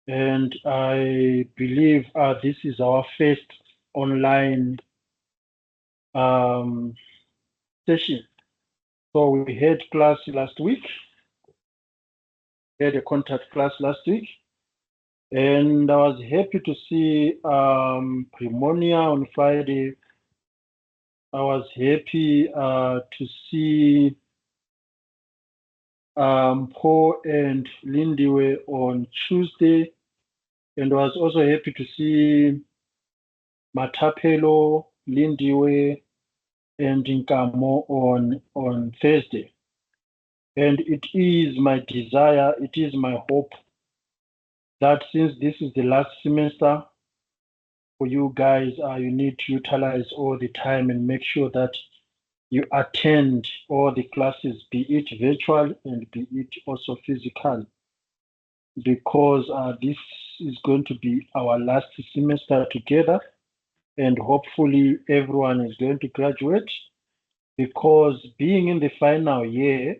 and I believe this is our first online um, session. So we had class last week, we had a contact class last week, and I was happy to see Primonia on Friday. I was happy to see Paul and Lindiwe on Tuesday, and was also happy to see Matapelo, Lindiwe, and Nkamo on Thursday. And it is my desire, it is my hope that since this is the last semester for you guys, you need to utilize all the time and make sure that you attend all the classes, be it virtual and be it also physical, because this is going to be our last semester together, and hopefully everyone is going to graduate, because being in the final year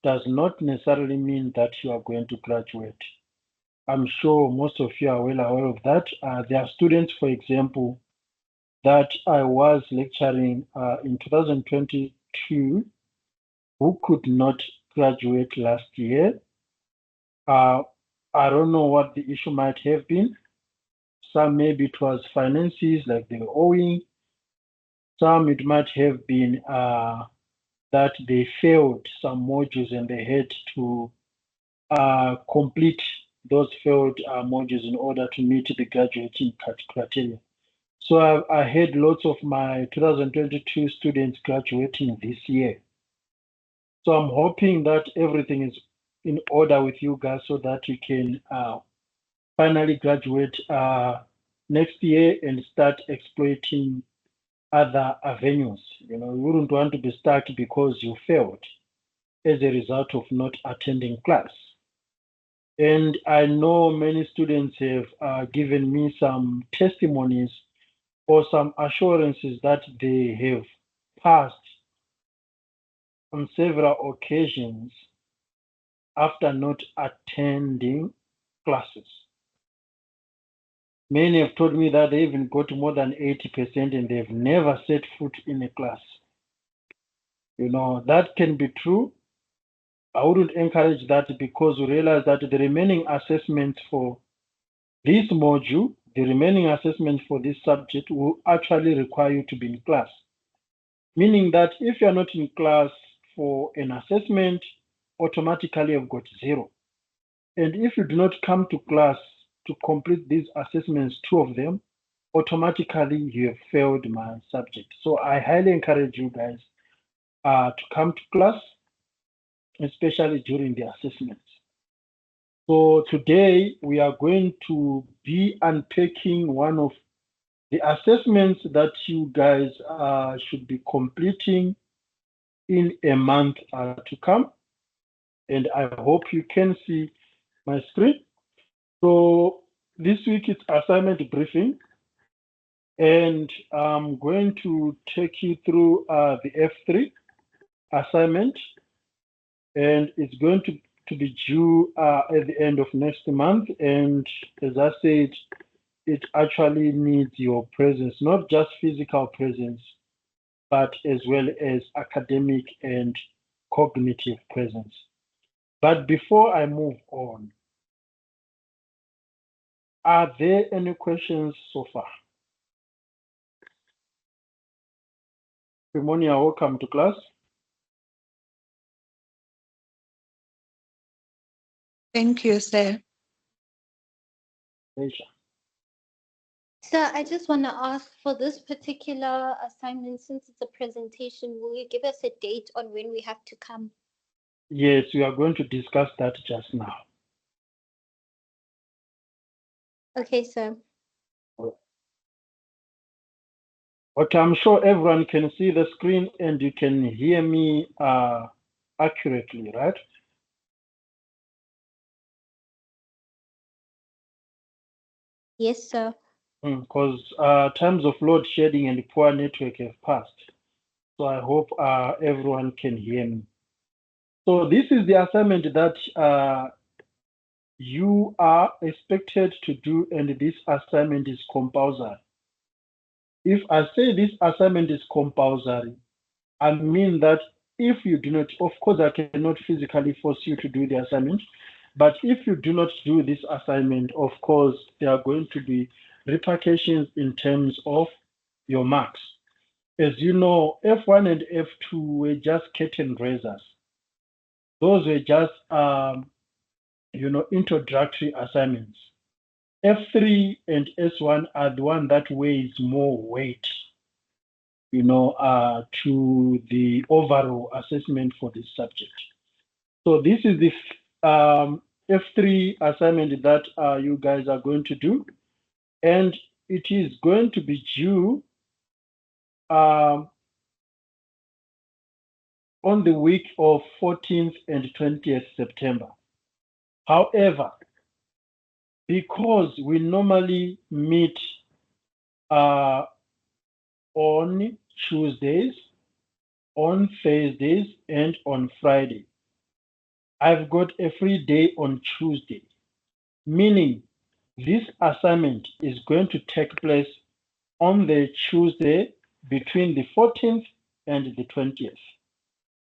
does not necessarily mean that you are going to graduate. I'm sure most of you are well aware of that. There are students, for example, that I was lecturing in 2022 who could not graduate last year. Uh, I don't know what the issue might have been. Some maybe it was finances, like they were owing. Some it might have been that they failed some modules and they had to complete those failed modules in order to meet the graduating criteria. So I had lots of my 2022 students graduating this year. So I'm hoping that everything is in order with you guys so that you can finally graduate next year and start exploiting other avenues. You know, you wouldn't want to be stuck because you failed as a result of not attending class. And I know many students have given me some testimonies or some assurances that they have passed on several occasions after not attending classes. Many have told me that they even got more than 80% and they've never set foot in a class. You know, that can be true. I wouldn't encourage that because we realize that the remaining assessments for this module, the remaining assessment for this subject will actually require you to be in class. Meaning that if you're not in class for an assessment, automatically you've got 0. And if you do not come to class to complete these assessments, 2 of them, automatically you have failed my subject. So I highly encourage you guys to come to class, especially during the assessments. So today we are going to be unpacking one of the assessments that you guys should be completing in a month to come. And I hope you can see my screen. So this week it's assignment briefing, and I'm going to take you through the F3 assignment, and it's going to be due at the end of next month. And as I said, it actually needs your presence, not just physical presence, but as well as academic and cognitive presence. But before I move on, are there any questions so far? Primonia, welcome to class. Thank you, sir. Asia. So I just want to ask for this particular assignment, since it's a presentation, will you give us a date on when we have to come? Yes, we are going to discuss that just now. Okay, sir. Okay, I'm sure everyone can see the screen and you can hear me accurately, right? Yes, sir. Because times of load shedding and poor network have passed. So I hope everyone can hear me. So this is the assignment that you are expected to do, and this assignment is compulsory. If I say this assignment is compulsory, I mean that if you do not, of course, I cannot physically force you to do the assignment, but if you do not do this assignment, of course, there are going to be repercussions in terms of your marks. As you know, F1 and F2 were just curtain raisers. Those were just, introductory assignments. F3 and S1 are the one that weighs more weight, to the overall assessment for this subject. So this is the F3 assignment that you guys are going to do, and it is going to be due on the week of 14th and 20th September. However, because we normally meet on Tuesdays, on Thursdays, and on Friday, I've got a free day on Tuesday, meaning this assignment is going to take place on the Tuesday between the 14th and the 20th.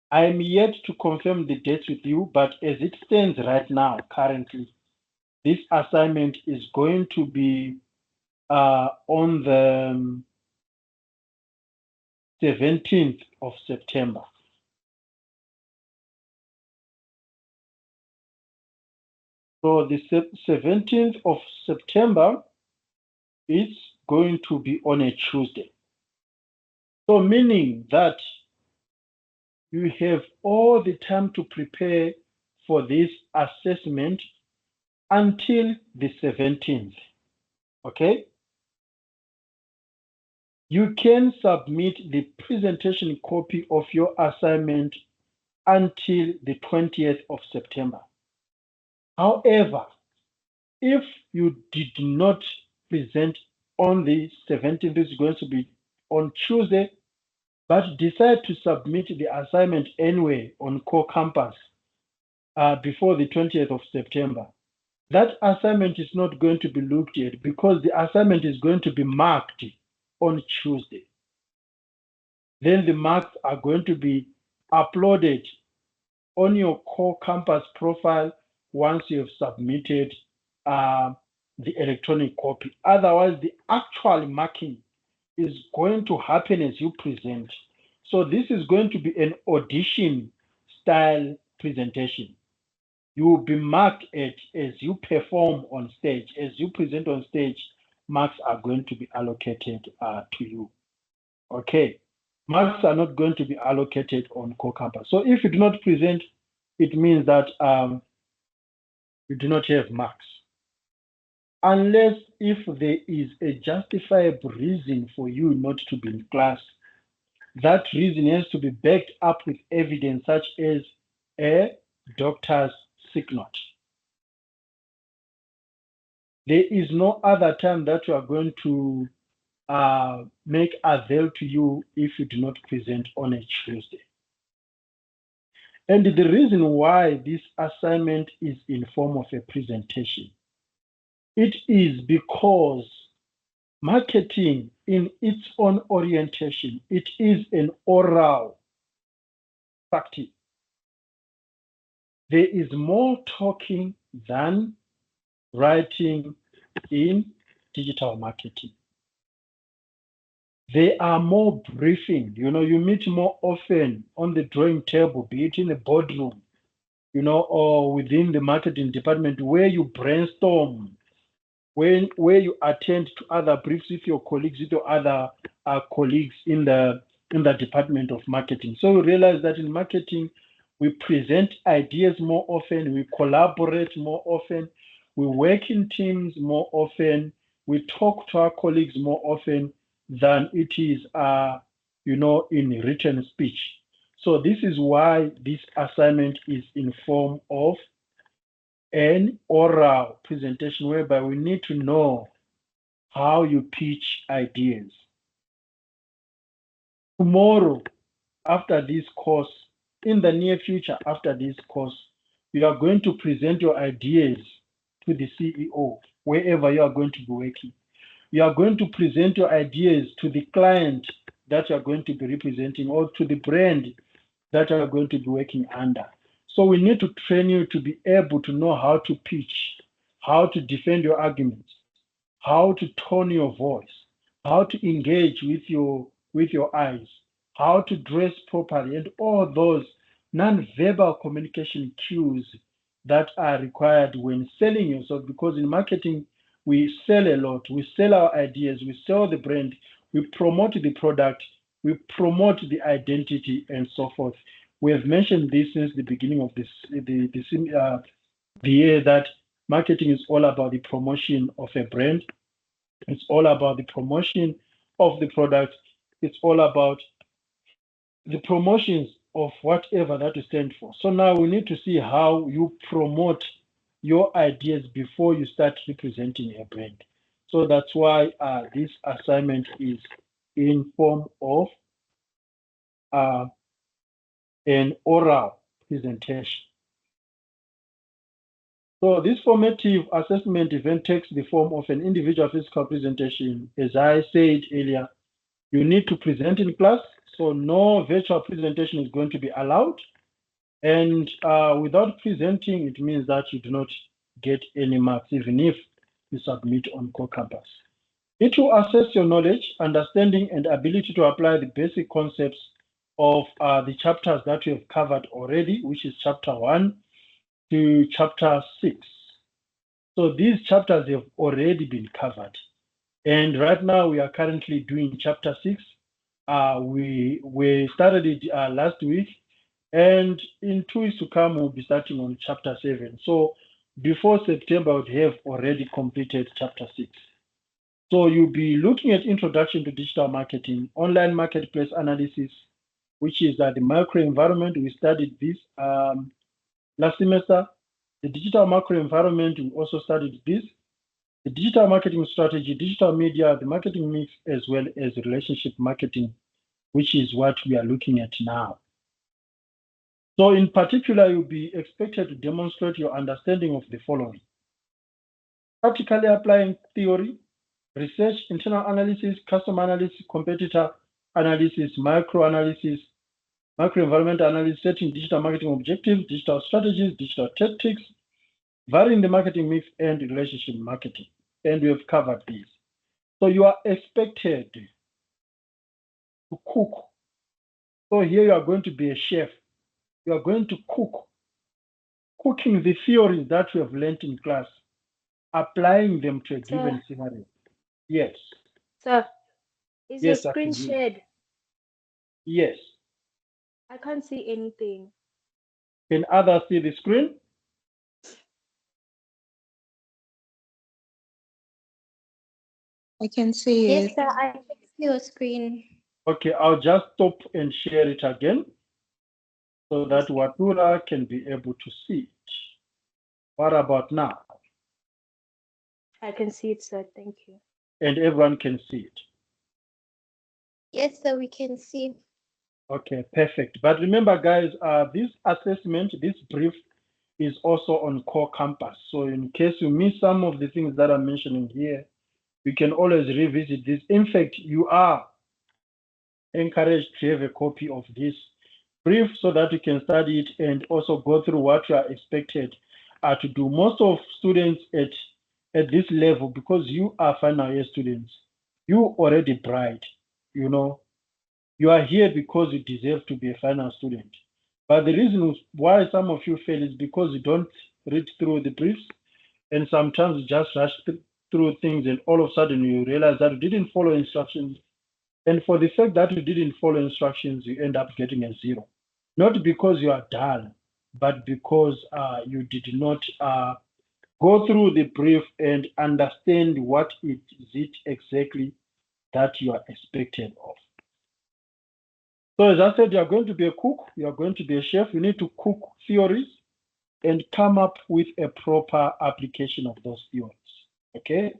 I'm yet to confirm the dates with you, but as it stands right now, currently, this assignment is going to be on the 17th of September. So the 17th of September is going to be on a Tuesday. So meaning that you have all the time to prepare for this assessment until the 17th. Okay? You can submit the presentation copy of your assignment until the 20th of September. However, if you did not present on the 17th, this is going to be on Tuesday, but decide to submit the assignment anyway on core campus before the 20th of September, that assignment is not going to be looked at because the assignment is going to be marked on Tuesday. Then the marks are going to be uploaded on your core campus profile once you have submitted the electronic copy. Otherwise, the actual marking is going to happen as you present. So this is going to be an audition style presentation. You will be marked as you perform on stage. As you present on stage, marks are going to be allocated to you. Okay. Marks are not going to be allocated on core campus. So if you do not present, it means that you do not have marks. Unless if there is a justifiable reason for you not to be in class, that reason has to be backed up with evidence such as a doctor's sick note. There is no other time that you are going to make avail to you if you do not present on a Tuesday. And the reason why this assignment is in form of a presentation, it is because marketing in its own orientation, it is an oral practice. There is more talking than writing in digital marketing. There are more briefing. You meet more often on the drawing table, be it in a boardroom, or within the marketing department where you brainstorm, where you attend to other briefs with your colleagues, with your other colleagues in the department of marketing. So you realize that in marketing, we present ideas more often, we collaborate more often, we work in teams more often, we talk to our colleagues more often than it is, in written speech. So this is why this assignment is in form of an oral presentation whereby we need to know how you pitch ideas. Tomorrow, after this course, in the near future after this course, you are going to present your ideas to the CEO, wherever you are going to be working. You are going to present your ideas to the client that you are going to be representing or to the brand that you are going to be working under. So we need to train you to be able to know how to pitch, how to defend your arguments, how to tone your voice, how to engage with your eyes, how to dress properly, and all those non-verbal communication cues that are required when selling yourself. Because in marketing, we sell a lot. We sell our ideas, we sell the brand, we promote the product, we promote the identity, and so forth. We have mentioned this since the beginning of the year that marketing is all about the promotion of a brand. It's all about the promotion of the product. It's all about the promotions of whatever that you stand for. So now we need to see how you promote your ideas before you start representing a brand. So that's why this assignment is in form of an oral presentation. So this formative assessment event takes the form of an individual physical presentation. As I said earlier, you need to present in class, so no virtual presentation is going to be allowed. And without presenting, it means that you do not get any marks, even if you submit on core campus. It will assess your knowledge, understanding, and ability to apply the basic concepts of the chapters that we have covered already, which is chapter 1 to chapter 6. So these chapters have already been covered. And right now we are currently doing chapter 6. We started it last week, and in 2 weeks to come, we'll be starting on chapter 7. So before September, we have already completed chapter 6. So you'll be looking at Introduction to Digital Marketing, Online Marketplace Analysis, which is the microenvironment. We studied this last semester. The digital macroenvironment, we also studied this. The digital marketing strategy, digital media, the marketing mix, as well as relationship marketing, which is what we are looking at now. So in particular, you'll be expected to demonstrate your understanding of the following: practically applying theory, research, internal analysis, customer analysis, competitor analysis, microanalysis, microenvironment analysis, setting digital marketing objectives, digital strategies, digital tactics, varying the marketing mix, and relationship marketing. And we have covered these. So you are expected to cook. So here you are going to be a chef. You are going to cook, cooking the theories that we have learned in class, applying them to a given scenario. Yes. Sir, is Yes, your screen I can hear you. shared? Yes. I can't see anything. Can others see the screen? I can see Yes, it. sir, I can see your screen. Okay, I'll just stop and share it again so that Watura can be able to see it. What about now? I can see it, sir. Thank you. And everyone can see it. Yes, sir, we can see. Okay, perfect. But remember, guys, this assessment, this brief is also on core campus. So in case you miss some of the things that I'm mentioning here, you can always revisit this. In fact, you are encouraged to have a copy of this brief so that you can study it and also go through what you are expected to do. Most of students at this level, because you are final year students, you already bright, you know, you are here because you deserve to be a final student. But the reason why some of you fail is because you don't read through the briefs, and sometimes you just rush through things, and all of a sudden you realize that you didn't follow instructions. And for the fact that you didn't follow instructions, you end up getting a 0. Not because you are dull, but because you did not go through the brief and understand what is it exactly that you are expected of. So as I said, you are going to be a cook, you are going to be a chef. You need to cook theories and come up with a proper application of those theories. Okay.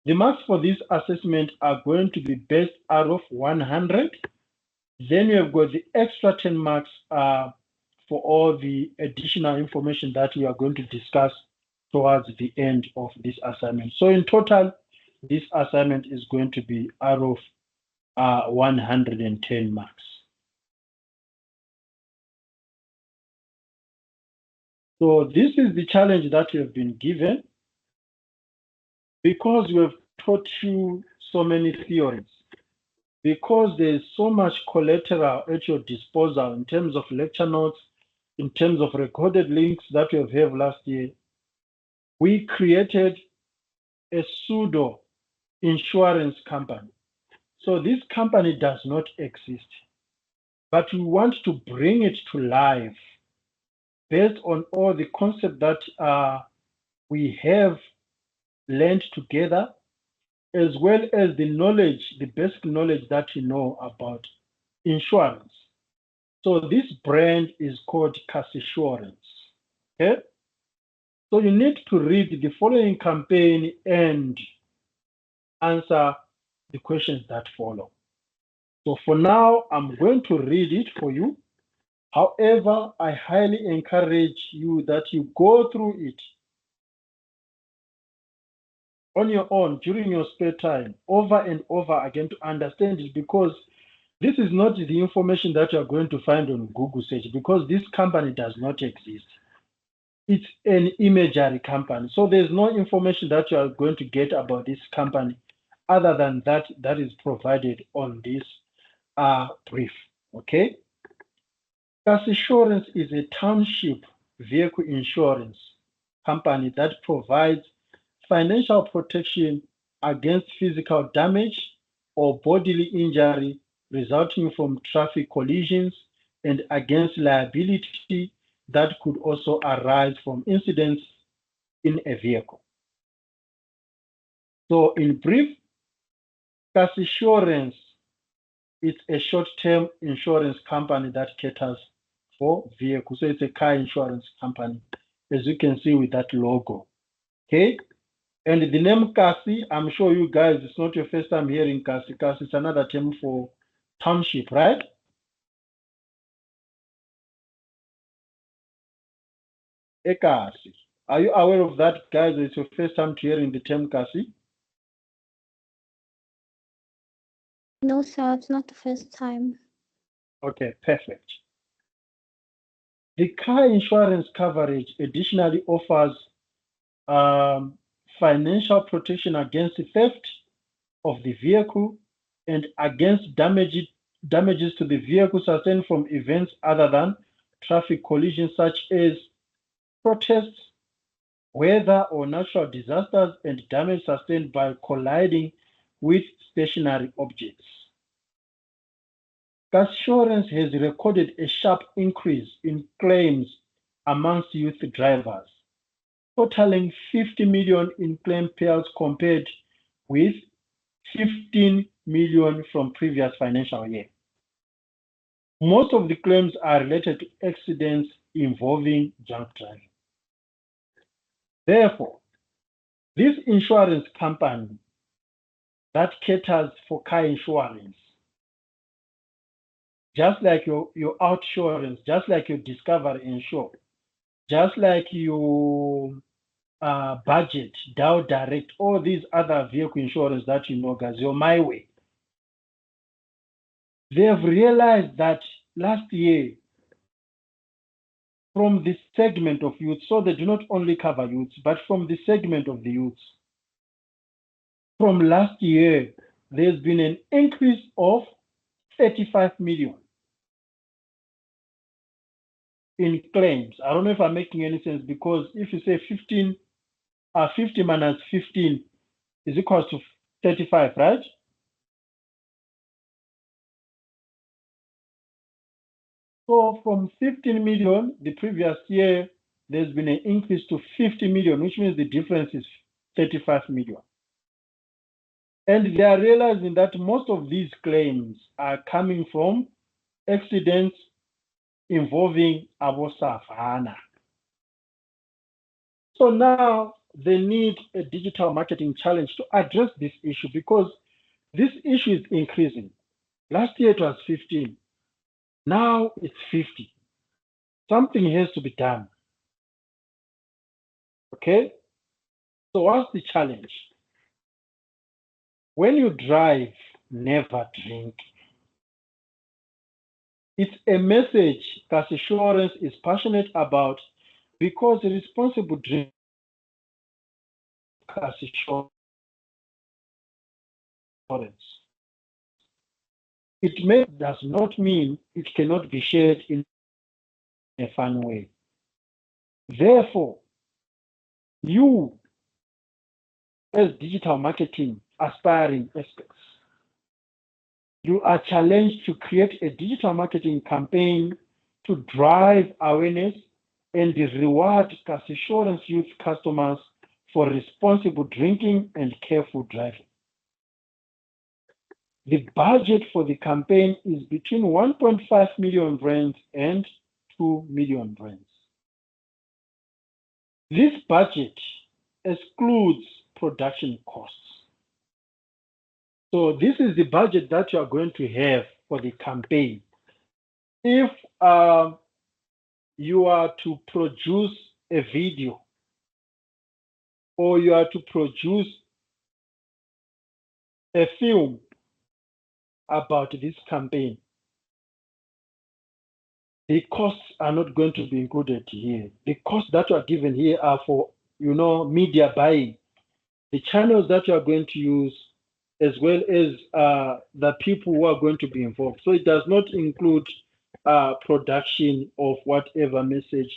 The marks for this assessment are going to be based out of 100. Then you have got the extra 10 marks for all the additional information that we are going to discuss towards the end of this assignment. So in total, this assignment is going to be out of 110 marks. So this is the challenge that you have been given because we have taught you so many theories, because there's so much collateral at your disposal in terms of lecture notes, in terms of recorded links that you have last year. We created a pseudo insurance company. So this company does not exist, but we want to bring it to life based on all the concepts that we have learned together, as well as the knowledge, the basic knowledge that you know about insurance. So this brand is called Cash-Assurance. Okay? So you need to read the following campaign and answer the questions that follow. So for now, I'm going to read it for you. However, I highly encourage you that you go through it on your own during your spare time, over and over again, to understand it, because this is not the information that you are going to find on Google search, because this company does not exist. It's an imagery company. So there's no information that you are going to get about this company other than that is provided on this brief. Okay? Cash-Assurance is a township vehicle insurance company that provides financial protection against physical damage or bodily injury resulting from traffic collisions, and against liability that could also arise from incidents in a vehicle. So in brief, Cash-Assurance is a short-term insurance company that caters for vehicles. So it's a car insurance company, as you can see with that logo. Okay? And the name Kasi, I'm sure you guys, it's not your first time hearing Kasi. Kasi is another term for township, right? Ekasi. Are you aware of that, guys? It's your first time hearing the term Kasi? No, sir, it's not the first time. Okay, perfect. The car insurance coverage additionally offers financial protection against theft of the vehicle and against damages to the vehicle sustained from events other than traffic collisions, such as protests, weather or natural disasters, and damage sustained by colliding with stationary objects. Cash-Assurance has recorded a sharp increase in claims amongst youth drivers, totaling 50 million in claim payouts compared with 15 million from previous financial year. Most of the claims are related to accidents involving drunk driving. Therefore, this insurance company that caters for car insurance, just like your OutSurance, just like your Discovery Insure, just like your Budget, Dow Direct, all these other vehicle insurance that you know, guys, your My Way, they have realized that last year, from the segment of youth, so they do not only cover youths, but from the segment of the youths, from last year, there's been an increase of 35 million in claims. I don't know if I'm making any sense, because if you say 50 minus 15 is equal to 35, right? So from 15 million the previous year, there's been an increase to 50 million, which means the difference is 35 million. And they are realizing that most of these claims are coming from accidents involving Abo Savannah. So now they need a digital marketing challenge to address this issue, because this issue is increasing. Last year it was 15. Now it's 50. Something has to be done. Okay? So what's the challenge? When you drive, never drink. It's a message that Assurance is passionate about because responsible drinking Assurance. Does not mean it cannot be shared in a fun way. Therefore, you as digital marketing aspiring experts, you are challenged to create a digital marketing campaign to drive awareness and reward Assurance youth customers for responsible drinking and careful driving. The budget for the campaign is between 1.5 million rands and 2 million rands. This budget excludes production costs. So this is the budget that you are going to have for the campaign. If you are to produce a video or you are to produce a film about this campaign, the costs are not going to be included here. The costs that are given here are for, media buying, the channels that you are going to use, as well as the people who are going to be involved. So it does not include production of whatever message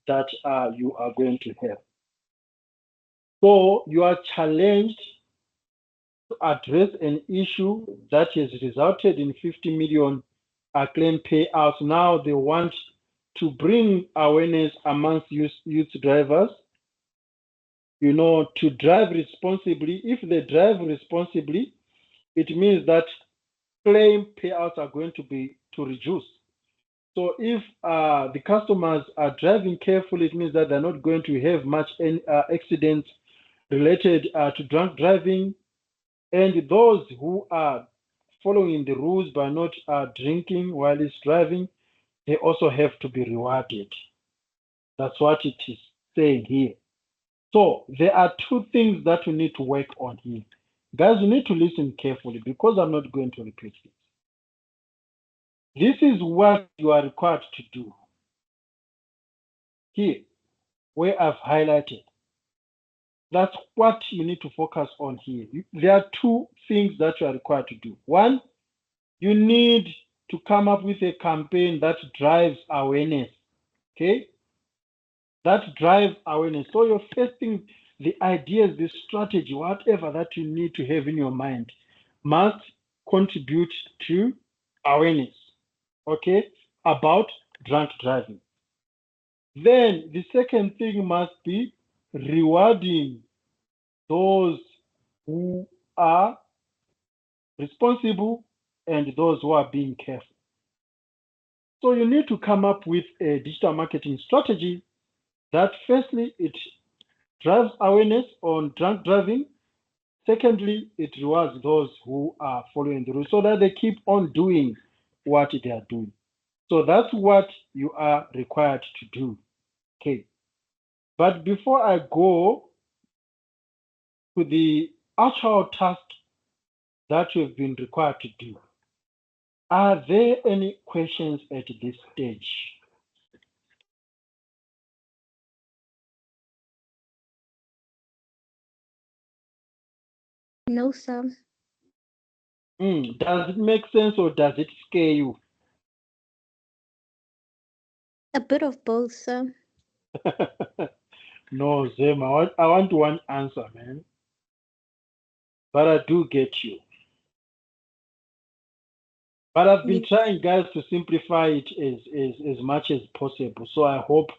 that you are going to have. So you are challenged to address an issue that has resulted in 50 million claim payouts. Now they want to bring awareness amongst youth drivers, to drive responsibly. If they drive responsibly, it means that claim payouts are going to reduce. So if the customers are driving carefully, it means that they're not going to have much accidents related to drunk driving. And those who are following the rules by not drinking while it's driving, they also have to be rewarded. That's what it is saying here. So there are two things that we need to work on here. Guys, you need to listen carefully because I'm not going to repeat it. This is what you are required to do. Here, where I've highlighted, that's what you need to focus on here. There are two things that you are required to do. One, you need to come up with a campaign that drives awareness. Okay? That drives awareness. So you're first thing, the ideas, the strategy, whatever that you need to have in your mind must contribute to awareness, okay, about drunk driving. Then the second thing must be rewarding those who are responsible and those who are being careful. So you need to come up with a digital marketing strategy that firstly, it drives awareness on drunk driving. Secondly, it rewards those who are following the rules so that they keep on doing what they are doing. So that's what you are required to do. Okay. But before I go to the actual task that you've been required to do, are there any questions at this stage? No, sir. Does it make sense or does it scare you? A bit of both, sir. No, Zem, I want one answer, man. But I do get you. But I've been trying, guys, to simplify it as much as possible. So I hope,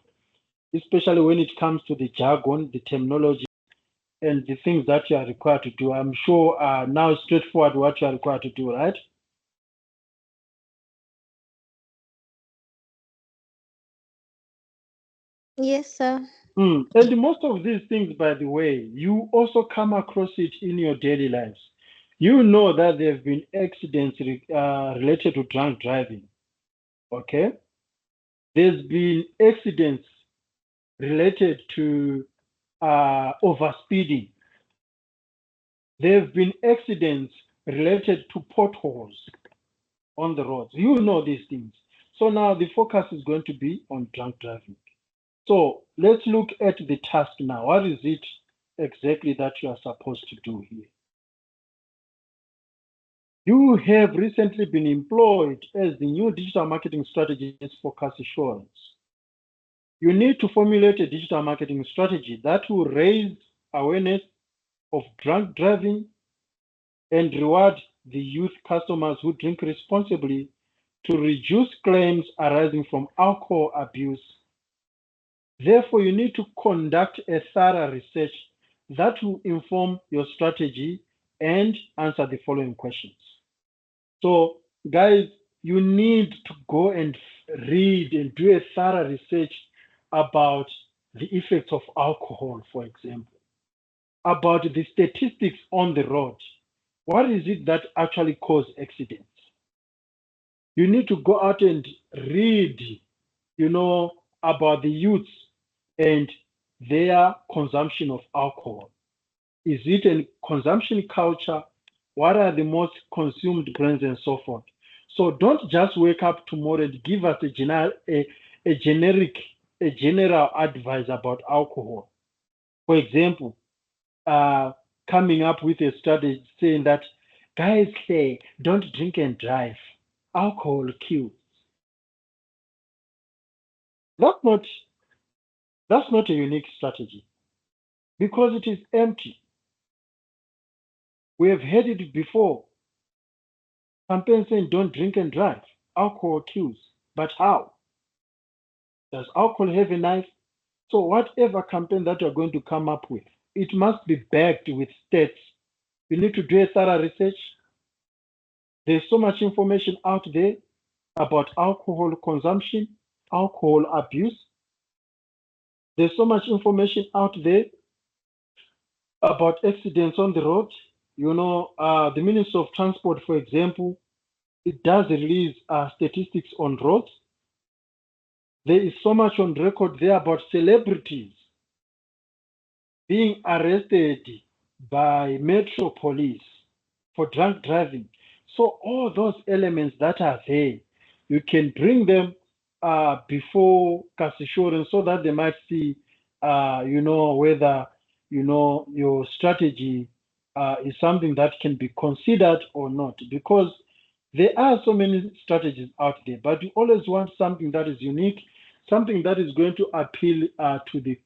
especially when it comes to the jargon, the terminology, and the things that you are required to do, I'm sure now it's straightforward what you are required to do, right? Yes, sir. And most of these things, by the way, you also come across it in your daily lives. You know that there have been accidents related to drunk driving. Okay? There's been accidents related to overspeeding. There have been accidents related to potholes on the roads. You know these things. So now the focus is going to be on drunk driving. So let's look at the task now. What is it exactly that you are supposed to do here? You have recently been employed as the new digital marketing strategist for car assurance. You need to formulate a digital marketing strategy that will raise awareness of drunk driving and reward the youth customers who drink responsibly to reduce claims arising from alcohol abuse. Therefore, you need to conduct a thorough research that will inform your strategy and answer the following questions. So, guys, you need to go and read and do a thorough research about the effects of alcohol, for example, about the statistics on the road. What is it that actually causes accidents? You need to go out and read, about the youths and their consumption of alcohol. Is it a consumption culture? What are the most consumed brands and so forth? So don't just wake up tomorrow and give us a general advice about alcohol. For example, coming up with a strategy saying that guys say don't drink and drive. Alcohol kills. That's not a unique strategy because it is empty. We have heard it before. Campaign saying don't drink and drive. Alcohol kills. But how? Does alcohol have a knife? So whatever campaign that you're going to come up with, it must be backed with stats. You need to do a thorough research. There's so much information out there about alcohol consumption, alcohol abuse. There's so much information out there about accidents on the road. The Ministry of Transport, for example, it does release statistics on roads. There is so much on record there about celebrities being arrested by Metro Police for drunk driving. So all those elements that are there, you can bring them before cash assurance so that they might see, whether, your strategy is something that can be considered or not. Because there are so many strategies out there, but you always want something that is unique, something that is going to appeal to the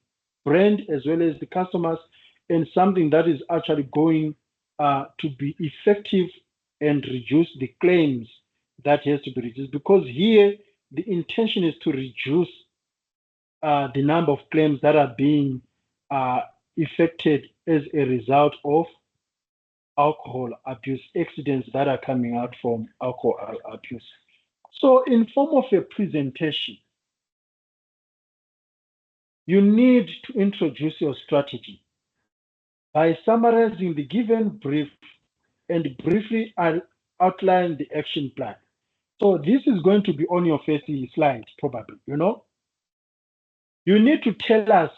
brand as well as the customers, and something that is actually going to be effective and reduce the claims that has to be reduced. Because here the intention is to reduce the number of claims that are being affected as a result of alcohol abuse, accidents that are coming out from alcohol abuse. So in form of a presentation, you need to introduce your strategy by summarizing the given brief and briefly outline the action plan. So this is going to be on your first slide, probably, You need to tell us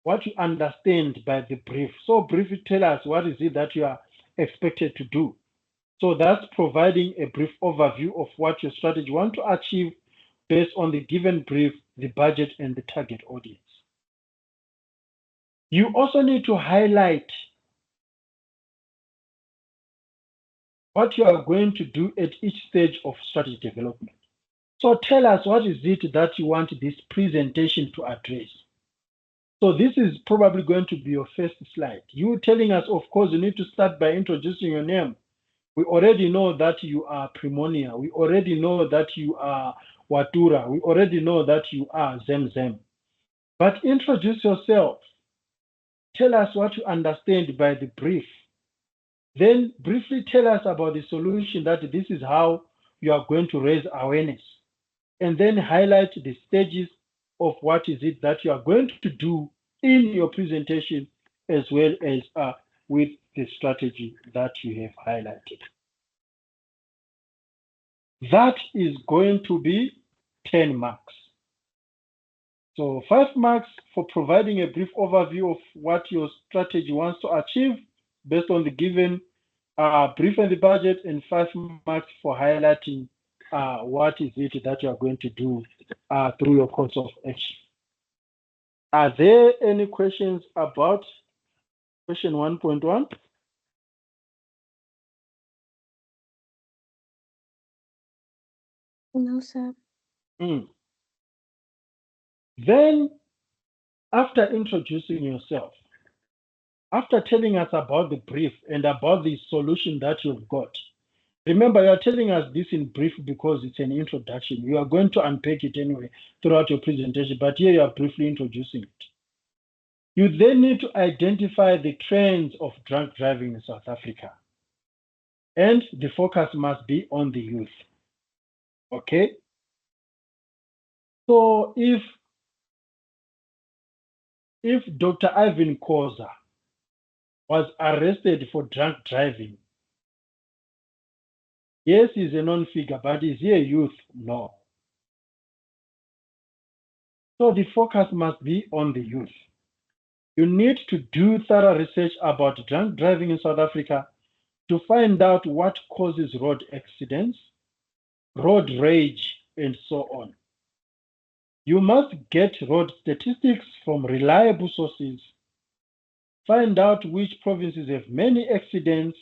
what you understand by the brief. So briefly tell us what is it that you are expected to do. So that's providing a brief overview of what your strategy want to achieve based on the given brief, the budget, and the target audience. You also need to highlight what you are going to do at each stage of strategy development. So tell us what is it that you want this presentation to address. So this is probably going to be your first slide. You telling us, of course, you need to start by introducing your name. We already know that you are Primonia. We already know that you are Watura. We already know that you are Zemzem. But introduce yourself. Tell us what you understand by the brief. Then briefly tell us about the solution, that this is how you are going to raise awareness. And then highlight the stages of what is it that you are going to do in your presentation, as well as with the strategy that you have highlighted. That is going to be 10 marks. So 5 marks for providing a brief overview of what your strategy wants to achieve based on the given brief and the budget, and 5 marks for highlighting what is it that you are going to do through your course of action. Are there any questions about question 1.1? No, sir. Then, after introducing yourself, after telling us about the brief and about the solution that you've got, remember, you are telling us this in brief because it's an introduction. You are going to unpack it anyway throughout your presentation, but here you are briefly introducing it. You then need to identify the trends of drunk driving in South Africa. And the focus must be on the youth. Okay? So if Dr. Ivan Koza was arrested for drunk driving, yes, he's a non-figure, but is he a youth? No. So the focus must be on the youth. You need to do thorough research about drunk driving in South Africa to find out what causes road accidents, road rage, and so on. You must get road statistics from reliable sources. Find out which provinces have many accidents.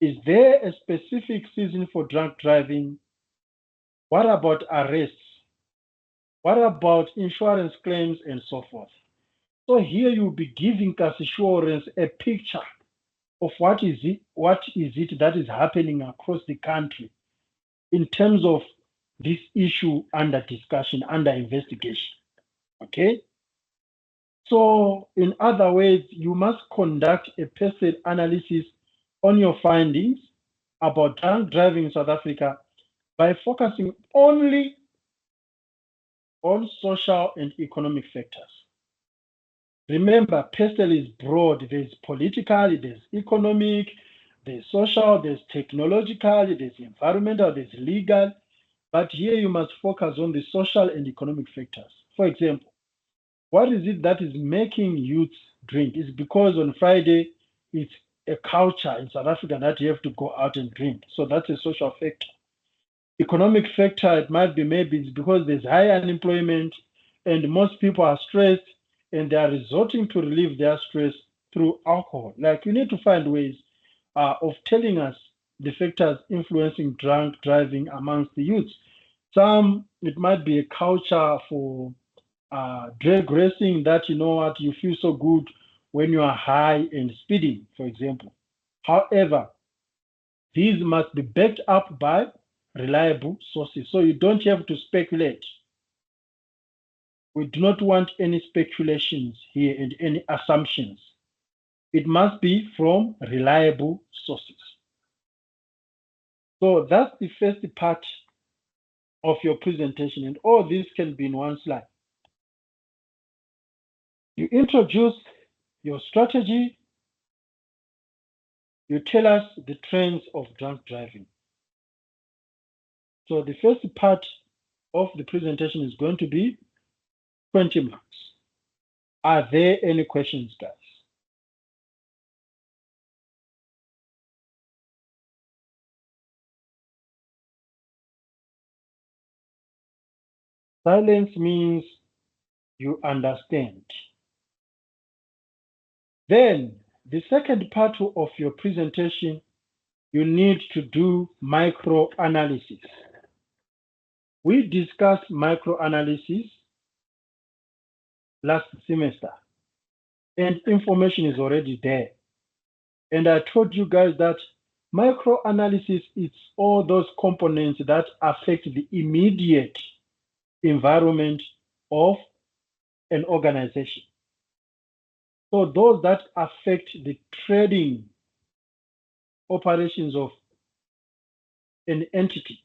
Is there a specific season for drunk driving? What about arrests? What about insurance claims and so forth? So here you'll be giving us assurance, a picture of what is it that is happening across the country in terms of this issue under discussion, under investigation. Okay? So in other words, you must conduct a person analysis on your findings about drunk driving in South Africa by focusing only on social and economic factors. Remember, PESTEL is broad. There's political, there's economic, there's social, there's technological, there's environmental, there's legal. But here you must focus on the social and economic factors. For example, what is it that is making youth drink? It's because on Friday, it's a culture in South Africa that you have to go out and drink. So that's a social factor. Economic factor, it might be maybe it's because there's high unemployment and most people are stressed and they are resorting to relieve their stress through alcohol. Like, you need to find ways of telling us the factors influencing drunk driving amongst the youths. Some, it might be a culture for drag racing, that you know what, you feel so good when you are high and speeding, for example. However, these must be backed up by reliable sources. So you don't have to speculate. We do not want any speculations here and any assumptions. It must be from reliable sources. So that's the first part of your presentation, and all this can be in one slide. You introduce your strategy. You tell us the trends of drunk driving. So the first part of the presentation is going to be 20 marks. Are there any questions, guys? Silence means you understand. Then the second part of your presentation, you need to do micro-analysis. We discussed micro-analysis last semester, and information is already there. And I told you guys that micro-analysis is all those components that affect the immediate environment of an organization. So those that affect the trading operations of an entity.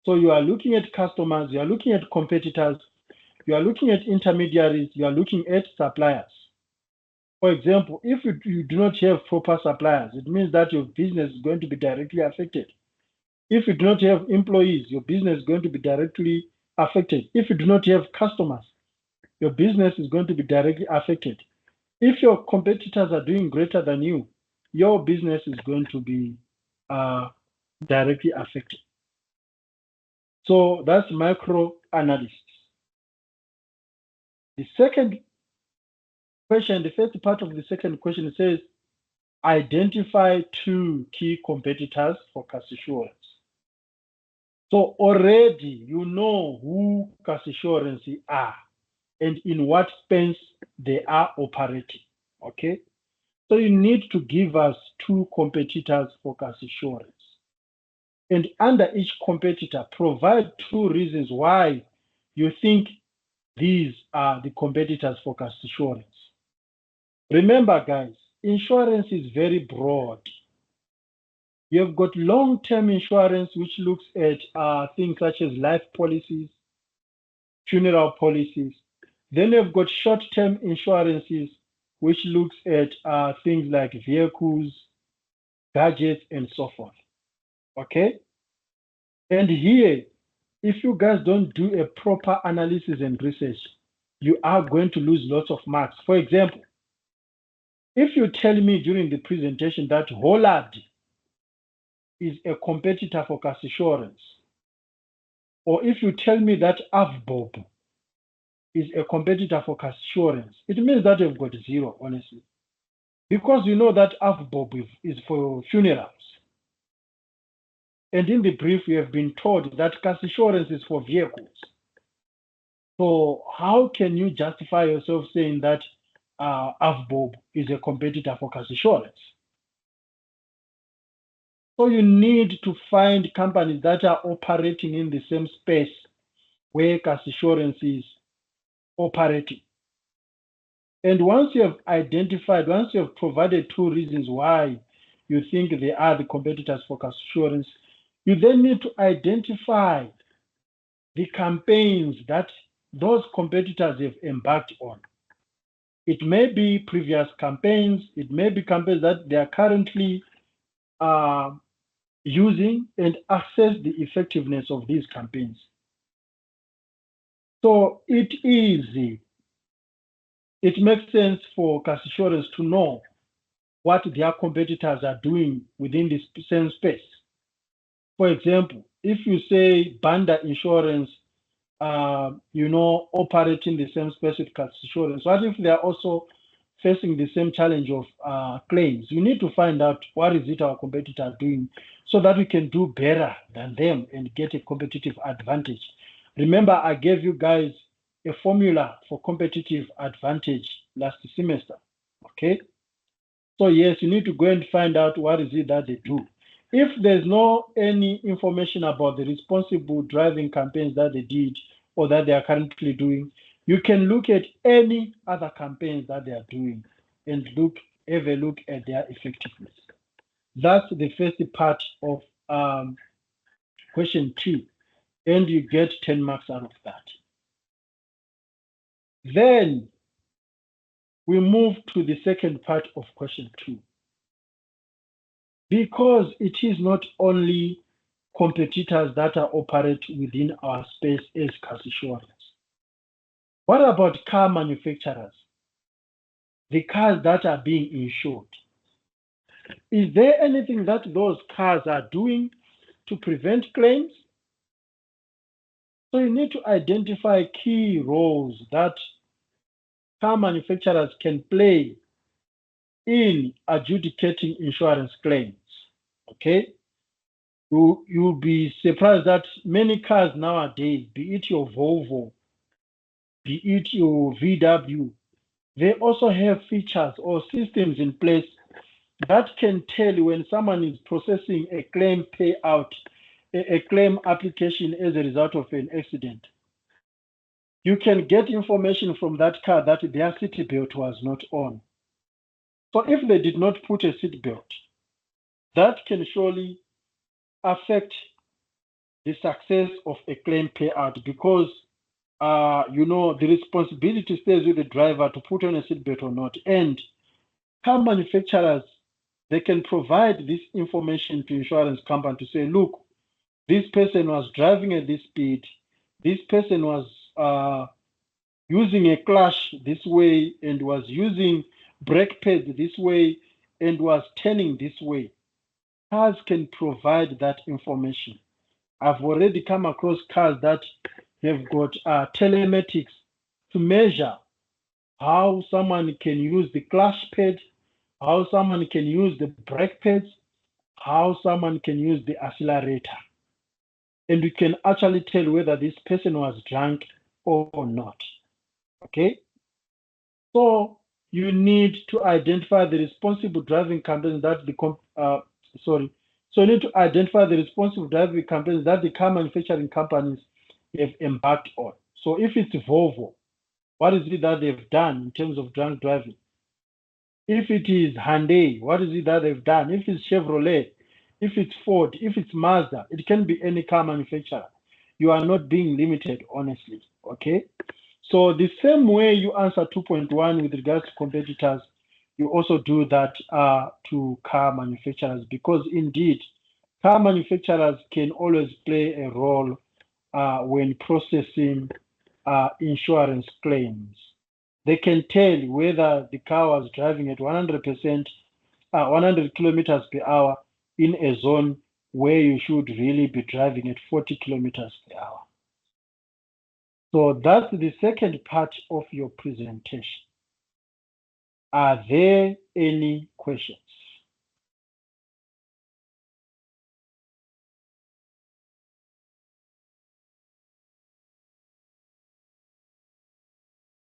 So you are looking at customers, you are looking at competitors, you are looking at intermediaries, you are looking at suppliers. For example, if you do not have proper suppliers, it means that your business is going to be directly affected. If you do not have employees, your business is going to be directly affected. If you do not have customers, your business is going to be directly affected. If your competitors are doing greater than you, your business is going to be directly affected. So that's micro analysis. The second question, the first part of the second question says, identify 2 key competitors for cash assurance. So already you know who cash assurance are and in what space they are operating. Okay? So you need to give us 2 competitors for cash assurance. And under each competitor, provide 2 reasons why you think these are the competitors for cash assurance. Remember, guys, insurance is very broad. You've got long-term insurance, which looks at things such as life policies, funeral policies. Then you've got short-term insurances, which looks at things like vehicles, gadgets, and so forth. Okay? And here, if you guys don't do a proper analysis and research, you are going to lose lots of marks. For example, if you tell me during the presentation that Hollard is a competitor for cash assurance, or if you tell me that Avbob is a competitor for cash assurance, it means that you've got 0, honestly. Because you know that Avbob is for funerals. And in the brief, we have been told that cash assurance is for vehicles. So how can you justify yourself saying that Avbob is a competitor for cash assurance? So you need to find companies that are operating in the same space where cash assurance is operating. And once you have identified, once you have provided 2 reasons why you think they are the competitors for cash assurance, you then need to identify the campaigns that those competitors have embarked on. It may be previous campaigns, it may be campaigns that they are currently using, and assess the effectiveness of these campaigns. So it makes sense for cash assurance to know what their competitors are doing within the same space. For example, if you say Banda Insurance, operating the same space with cash assurance, what if they are also facing the same challenge of claims? You need to find out what is it our competitors are doing so that we can do better than them and get a competitive advantage. Remember, I gave you guys a formula for competitive advantage last semester. Okay? So yes, you need to go and find out what is it that they do. If there's no any information about the responsible driving campaigns that they did or that they are currently doing, you can look at any other campaigns that they are doing and have a look at their effectiveness. That's the first part of question 2, and you get 10 marks out of that. Then we move to the second part of question 2. Because it is not only competitors that are operate within our space as cash assurance. What about car manufacturers? The cars that are being insured. Is there anything that those cars are doing to prevent claims? So you need to identify key roles that car manufacturers can play in adjudicating insurance claims. Okay? You'll be surprised that many cars nowadays, be it your Volvo, be it your VW, they also have features or systems in place that can tell you when someone is processing a claim payout, a claim application as a result of an accident. You can get information from that car that their seatbelt was not on. So if they did not put a seatbelt, that can surely affect the success of a claim payout because the responsibility stays with the driver to put on a seatbelt or not. And car manufacturers, they can provide this information to insurance company to say, look, this person was driving at this speed. This person was using a clutch this way and was using brake pads this way and was turning this way. Cars can provide that information. I've already come across cars that have got telematics to measure how someone can use the clutch pad, how someone can use the brake pads, how someone can use the accelerator. And you can actually tell whether this person was drunk or not. Okay? So you need to identify the responsible driving campaigns that so you need to identify the responsible driving campaigns that the car manufacturing companies have embarked on. So if it's Volvo, what is it that they've done in terms of drunk driving? If it is Hyundai, what is it that they've done? If it's Chevrolet, if it's Ford, if it's Mazda, it can be any car manufacturer. You are not being limited, honestly. Okay? So the same way you answer 2.1 with regards to competitors, you also do that to car manufacturers, because indeed, car manufacturers can always play a role when processing insurance claims. They can tell whether the car was driving at 100 kilometers per hour in a zone where you should really be driving at 40 kilometers per hour. So that's the second part of your presentation. Are there any questions?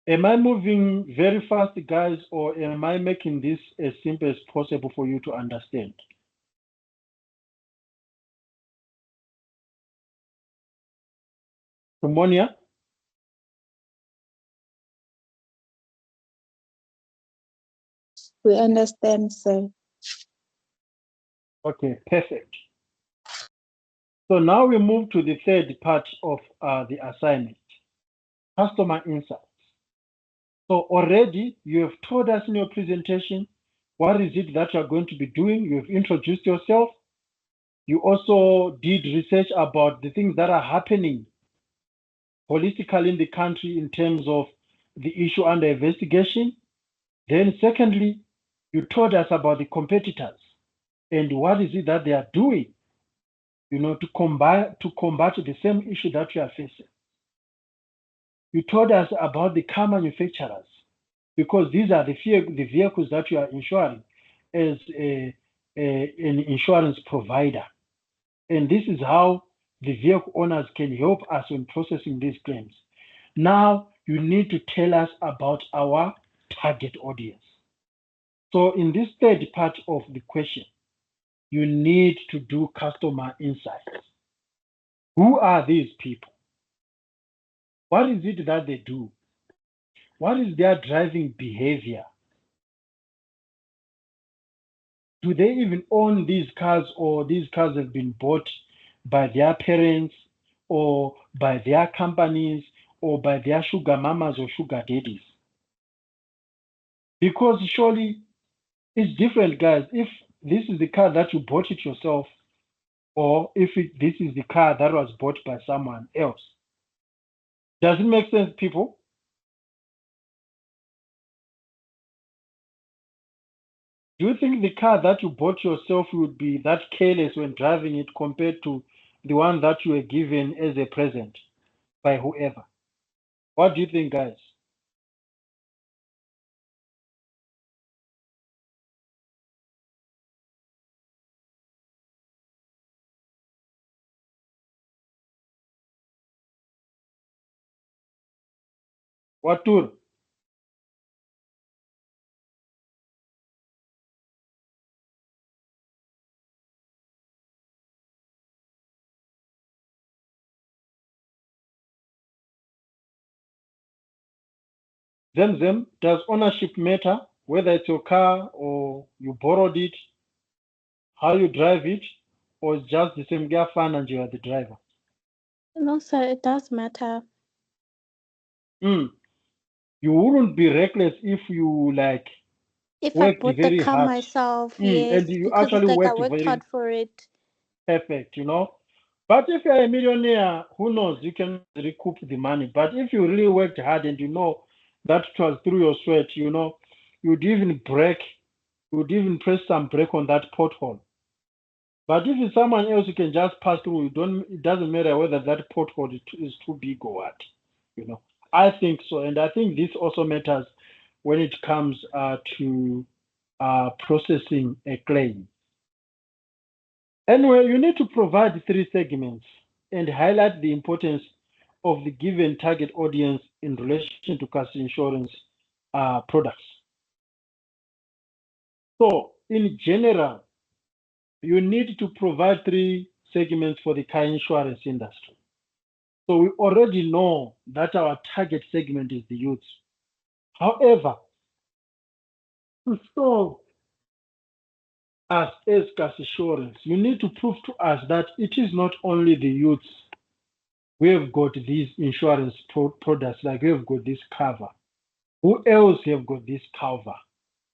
Am I moving very fast, guys, or am I making this as simple as possible for you to understand? Pneumonia? We understand, sir. Okay, perfect. So now we move to the third part of the assignment, customer insights. So already you have told us in your presentation, what is it that you're going to be doing? You have introduced yourself. You also did research about the things that are happening holistically in the country in terms of the issue under investigation. Then secondly, you told us about the competitors and what is it that they are doing, to combat the same issue that we are facing. You told us about the car manufacturers, because these are the vehicles that you are insuring as an insurance provider. And this is how the vehicle owners can help us in processing these claims. Now, you need to tell us about our target audience. So in this third part of the question, you need to do customer insights. Who are these people? What is it that they do? What is their driving behavior? Do they even own these cars, or these cars have been bought by their parents or by their companies or by their sugar mamas or sugar daddies? Because surely it's different, guys. If this is the car that you bought it yourself, or if this is the car that was bought by someone else. Does it make sense, people? Do you think the car that you bought yourself would be that careless when driving it compared to the one that you were given as a present by whoever? What do you think, guys? What tour? Them, does ownership matter? Whether it's your car or you borrowed it, how you drive it, or it's just the same gear fan and you are the driver? No, sir, it does matter. You wouldn't be reckless if you If I worked bought the very car hard. myself, And yes, you because actually it's like I worked worked very hard for it. perfect, But if you're a millionaire, who knows, you can recoup the money. But if you really worked hard and you know that it was through your sweat, you know, you'd even press some brake on that pothole. But if it's someone else you can just pass through, it doesn't matter whether that pothole is too big or what, you know. I think so, and I think this also matters when it comes to processing a claim. Anyway, you need to provide 3 segments and highlight the importance of the given target audience in relation to car insurance products. So, in general, you need to provide 3 segments for the car insurance industry. So, we already know that our target segment is the youth. However, to show us as car insurance, you need to prove to us that it is not only the youths we have got these insurance products, like we have got this cover. Who else have got this cover?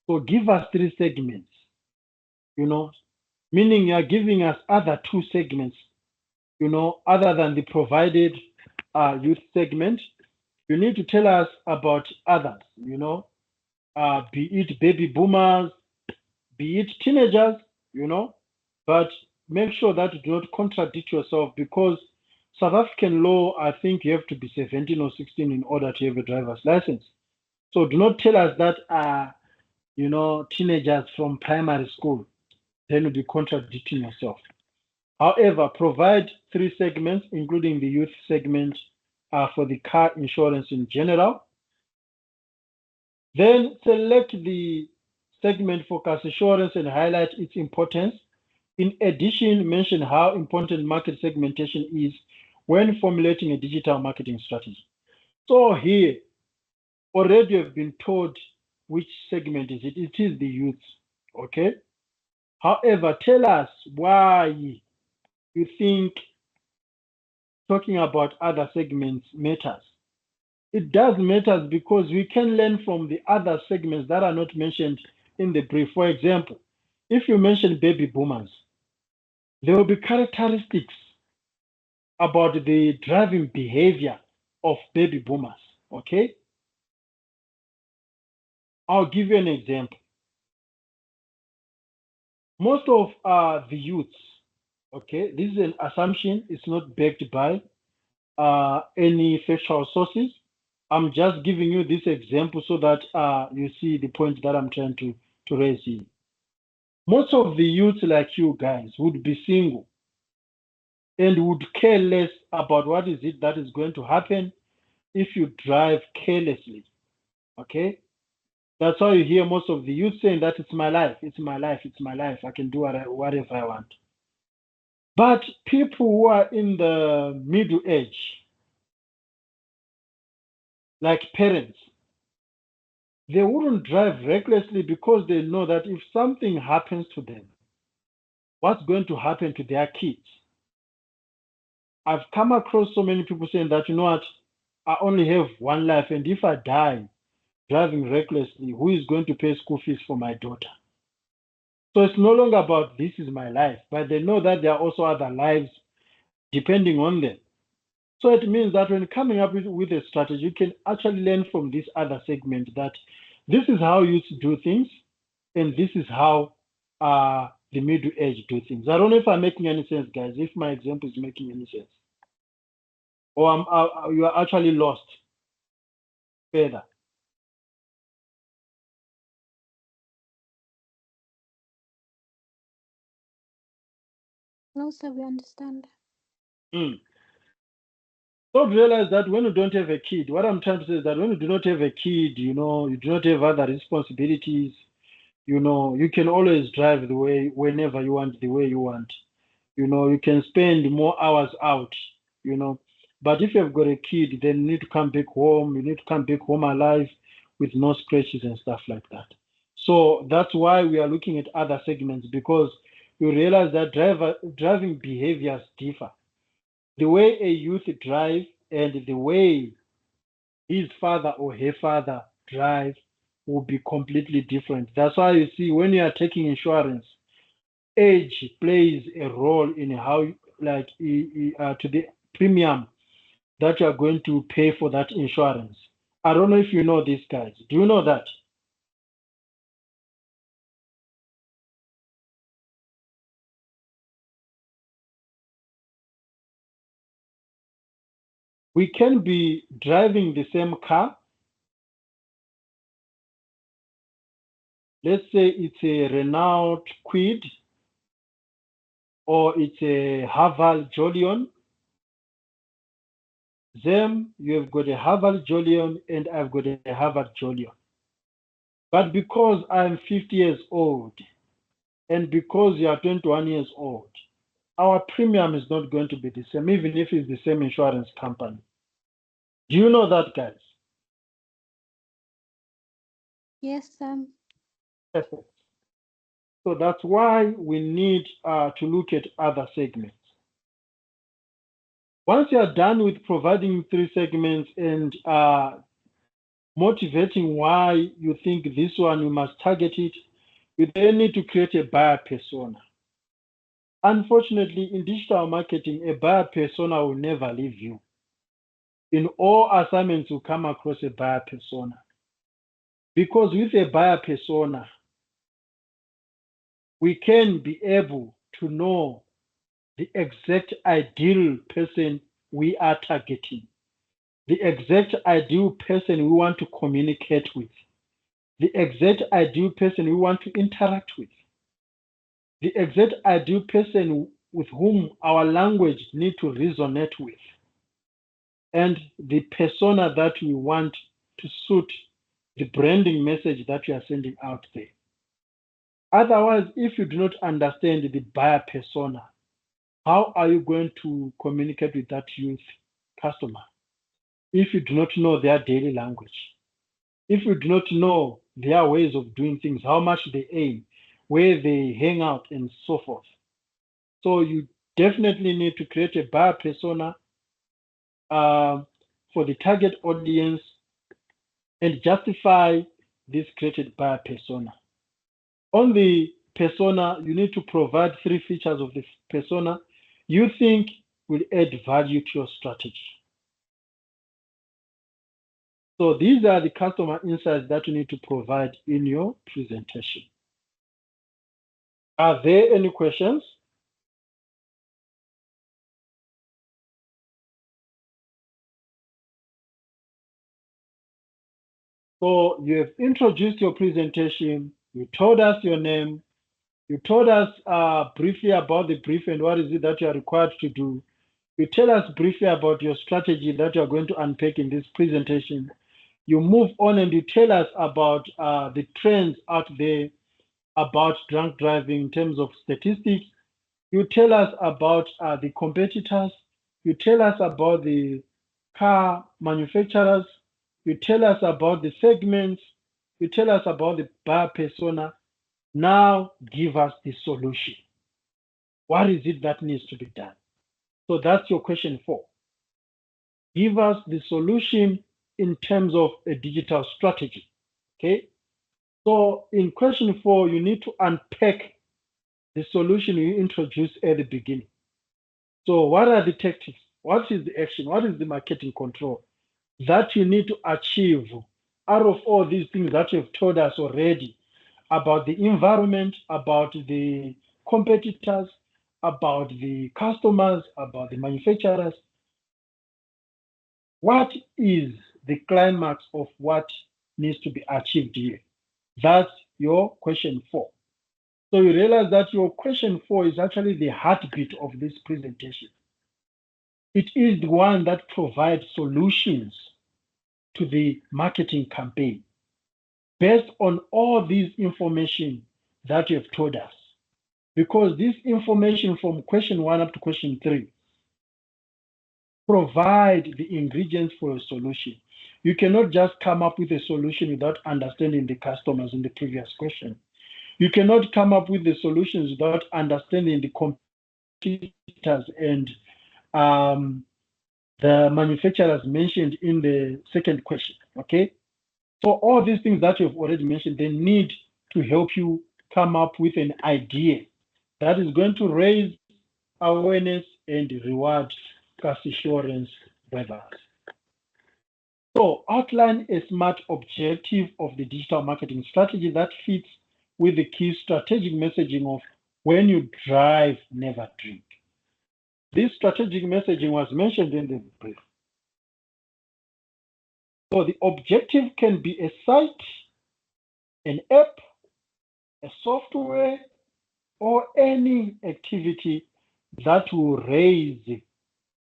So give us 3 segments, you know, meaning you are giving us other 2 segments, you know, other than the provided youth segment. You need to tell us about others, you know, be it baby boomers, be it teenagers, you know, but make sure that you do not contradict yourself because South African law, I think you have to be 17 or 16 in order to have a driver's license. So do not tell us that you know, teenagers from primary school. Then you'll be contradicting yourself. However, provide 3 segments, including the youth segment for the car insurance in general. Then select the segment for car insurance and highlight its importance. In addition, mention how important market segmentation is when formulating a digital marketing strategy. So here, already you've been told which segment is it. It is the youth, okay? However, tell us why you think talking about other segments matters. It does matter because we can learn from the other segments that are not mentioned in the brief. For example, if you mention baby boomers, there will be characteristics about the driving behavior of baby boomers. Okay? I'll give you an example. Most of the youths, okay, this is an assumption, it's not backed by any factual sources. I'm just giving you this example so that you see the point that I'm trying to raise here. Most of the youths like you guys would be single and would care less about what is it that is going to happen if you drive carelessly. Okay? That's why you hear most of the youth saying that it's my life, it's my life, it's my life. I can do whatever I want. But people who are in the middle age, like parents, they wouldn't drive recklessly because they know that if something happens to them, what's going to happen to their kids? I've come across so many people saying that, you know what, I only have one life, and if I die driving recklessly, who is going to pay school fees for my daughter? So it's no longer about this is my life, but they know that there are also other lives depending on them. So it means that when coming up with a strategy, you can actually learn from this other segment that this is how you do things, and this is how the middle age do things. I don't know if I'm making any sense, guys, if my example is making any sense. Or you are actually lost further. No, sir, we understand. Mm. So realize that when you don't have a kid, what I'm trying to say is that when you do not have a kid, you know, you do not have other responsibilities, you know, you can always drive the way, whenever you want, the way you want. You know, you can spend more hours out, you know. But if you've got a kid, then you need to come back home. You need to come back home alive with no scratches and stuff like that. So that's why we are looking at other segments because you realize that driving behaviors differ. The way a youth drives and the way his father or her father drives will be completely different. That's why you see when you are taking insurance, age plays a role in how to the premium that you are going to pay for that insurance. I don't know if you know these guys. Do you know that? We can be driving the same car. Let's say it's a Renault Kwid or it's a Haval Jolion. Them, you have got a Haval Jolion and I've got a Haval Jolion. But because I'm 50 years old and because you are 21 years old, our premium is not going to be the same, even if it's the same insurance company. Do you know that, guys? Yes, Perfect. So that's why we need to look at other segments. Once you are done with providing 3 segments and motivating why you think this one you must target it, you then need to create a buyer persona. Unfortunately, in digital marketing, a buyer persona will never leave you. In all assignments, you come across a buyer persona. Because with a buyer persona, we can be able to know the exact ideal person we are targeting, the exact ideal person we want to communicate with, the exact ideal person we want to interact with, the exact ideal person with whom our language need to resonate with, and the persona that we want to suit the branding message that we are sending out there. Otherwise, if you do not understand the buyer persona, how are you going to communicate with that youth customer if you do not know their daily language? If you do not know their ways of doing things, how much they aim, where they hang out, and so forth. So you definitely need to create a buyer persona for the target audience and justify this created buyer persona. On the persona, you need to provide 3 features of the persona you think will add value to your strategy. So these are the customer insights that you need to provide in your presentation. Are there any questions? So you have introduced your presentation, you told us your name, you told us briefly about the brief and what is it that you are required to do. You tell us briefly about your strategy that you are going to unpack in this presentation. You move on and you tell us about the trends out there about drunk driving in terms of statistics. You tell us about the competitors. You tell us about the car manufacturers. You tell us about the segments. You tell us about the buyer persona. Now give us the solution. What is it that needs to be done? So that's your question 4. Give us the solution in terms of a digital strategy. Okay. So in question 4, you need to unpack the solution you introduced at the beginning. So what are the tactics? What is the action? What is the marketing control that you need to achieve out of all these things that you've told us already about the environment, about the competitors, about the customers, about the manufacturers? What is the climax of what needs to be achieved here? That's your question 4. So you realize that your question 4 is actually the heartbeat of this presentation. It is the one that provides solutions to the marketing campaign based on all these information that you have told us. Because this information from question 1 up to question 3 provide the ingredients for a solution. You cannot just come up with a solution without understanding the customers in the previous question. You cannot come up with the solutions without understanding the competitors and the manufacturers mentioned in the second question. Okay. So all these things that you've already mentioned, they need to help you come up with an idea that is going to raise awareness and reward cash assurance drivers. So outline a smart objective of the digital marketing strategy that fits with the key strategic messaging of when you drive, never drink. This strategic messaging was mentioned in the brief. So the objective can be a site, an app, a software, or any activity that will raise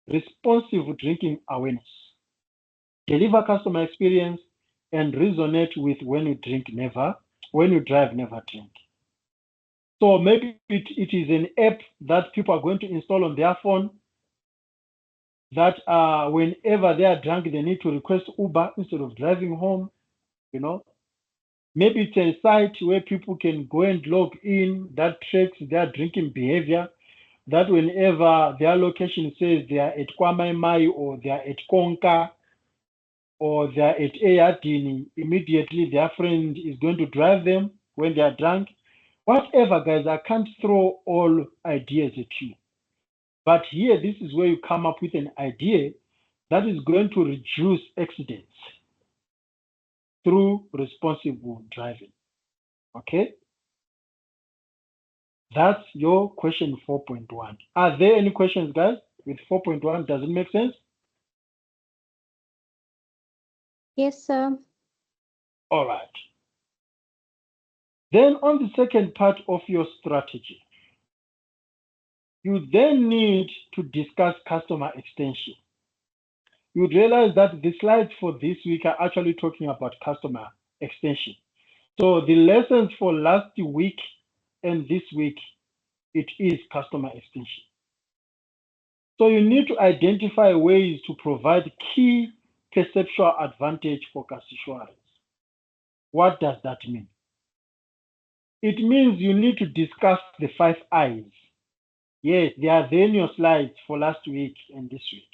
responsive drinking awareness, deliver customer experience, and resonate with when you drive, never drink. So maybe it is an app that people are going to install on their phone that whenever they are drunk, they need to request Uber instead of driving home, you know. Maybe it's a site where people can go and log in that tracks their drinking behavior, that whenever their location says they are at Kwamaimai or they are at Konka or they are at Eyadini, immediately their friend is going to drive them when they are drunk. Whatever, guys, I can't throw all ideas at you. But here, this is where you come up with an idea that is going to reduce accidents through responsible driving. Okay? That's your question 4.1. Are there any questions, guys, with 4.1? Does it make sense? Yes, sir. All right. Then on the second part of your strategy, you then need to discuss customer extension. You realize that the slides for this week are actually talking about customer extension. So the lessons for last week and this week, it is customer extension. So you need to identify ways to provide key perceptual advantage for cash assurance. What does that mean? It means you need to discuss the 5 I's. Yes, they are there in your slides for last week and this week.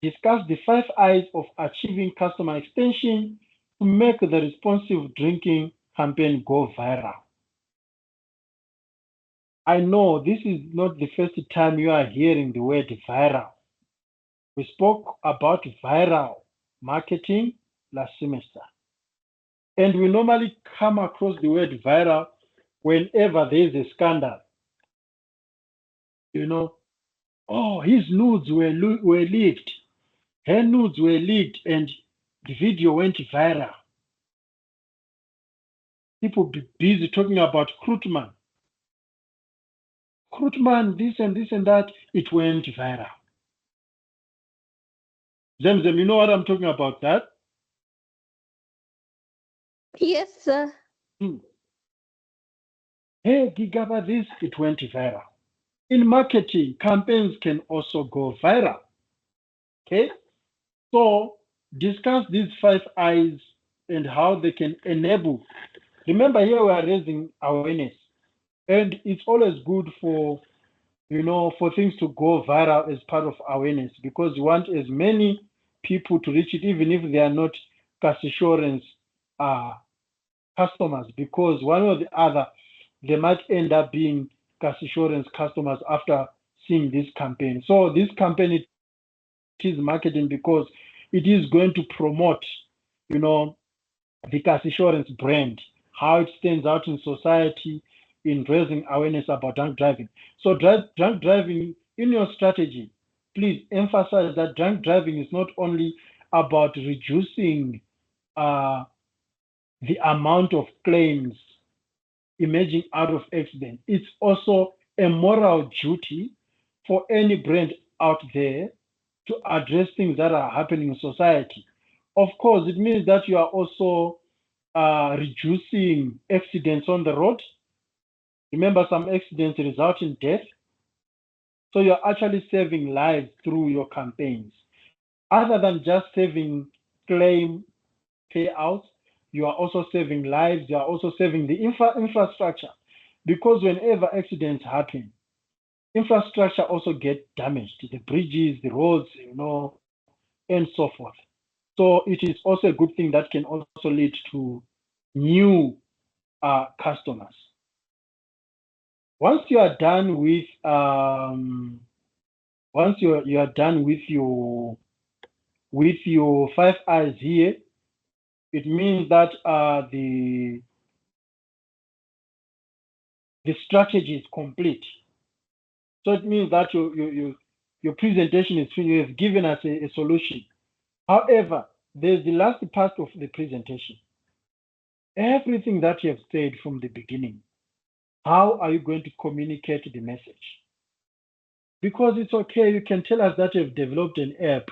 Discuss the 5 I's of achieving customer extension to make the responsive drinking campaign go viral. I know this is not the first time you are hearing the word viral. We spoke about viral marketing last semester. And we normally come across the word viral whenever there is a scandal. You know, oh, his nudes were leaked. Her nudes were leaked and the video went viral. People be busy talking about Krutman. Krutman, this and this and that, it went viral. Zemzem, you know what I'm talking about, that? Yes, sir. Hey, Gigaba, this, it went viral. In marketing, campaigns can also go viral. Okay? So, discuss these 5 I's and how they can enable. Remember, here we are raising awareness. And it's always good for, for things to go viral as part of awareness, because you want as many people to reach it, even if they are not cash assurance customers, because one or the other, they might end up being cash assurance customers after seeing this campaign. So this campaign, it is marketing because it is going to promote, the cash assurance brand, how it stands out in society in raising awareness about drunk driving. So drunk driving, in your strategy, please emphasize that drunk driving is not only about reducing the amount of claims emerging out of accident. It's also a moral duty for any brand out there to address things that are happening in society. Of course, it means that you are also reducing accidents on the road. Remember, some accidents result in death. So you're actually saving lives through your campaigns. Other than just saving claim payouts, you are also saving lives. You are also saving the infrastructure, because whenever accidents happen, infrastructure also gets damaged, the bridges, the roads, and so forth. So it is also a good thing that can also lead to new customers. Once you are done with once you are done with your 5 eyes here, it means that the strategy is complete. So it means that your presentation is finished. You have given us a solution. However, there's the last part of the presentation. Everything that you have said from the beginning, how are you going to communicate the message? Because it's okay, you can tell us that you've developed an app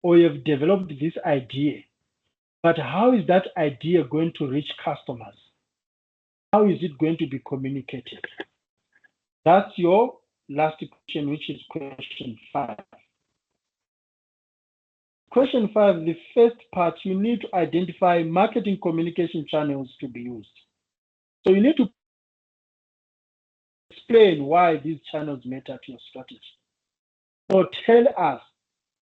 or you've developed this idea, but how is that idea going to reach customers? How is it going to be communicated? That's your last question, which is question 5. Question 5, the first part, you need to identify marketing communication channels to be used. So you need to explain why these channels matter to your strategy. So tell us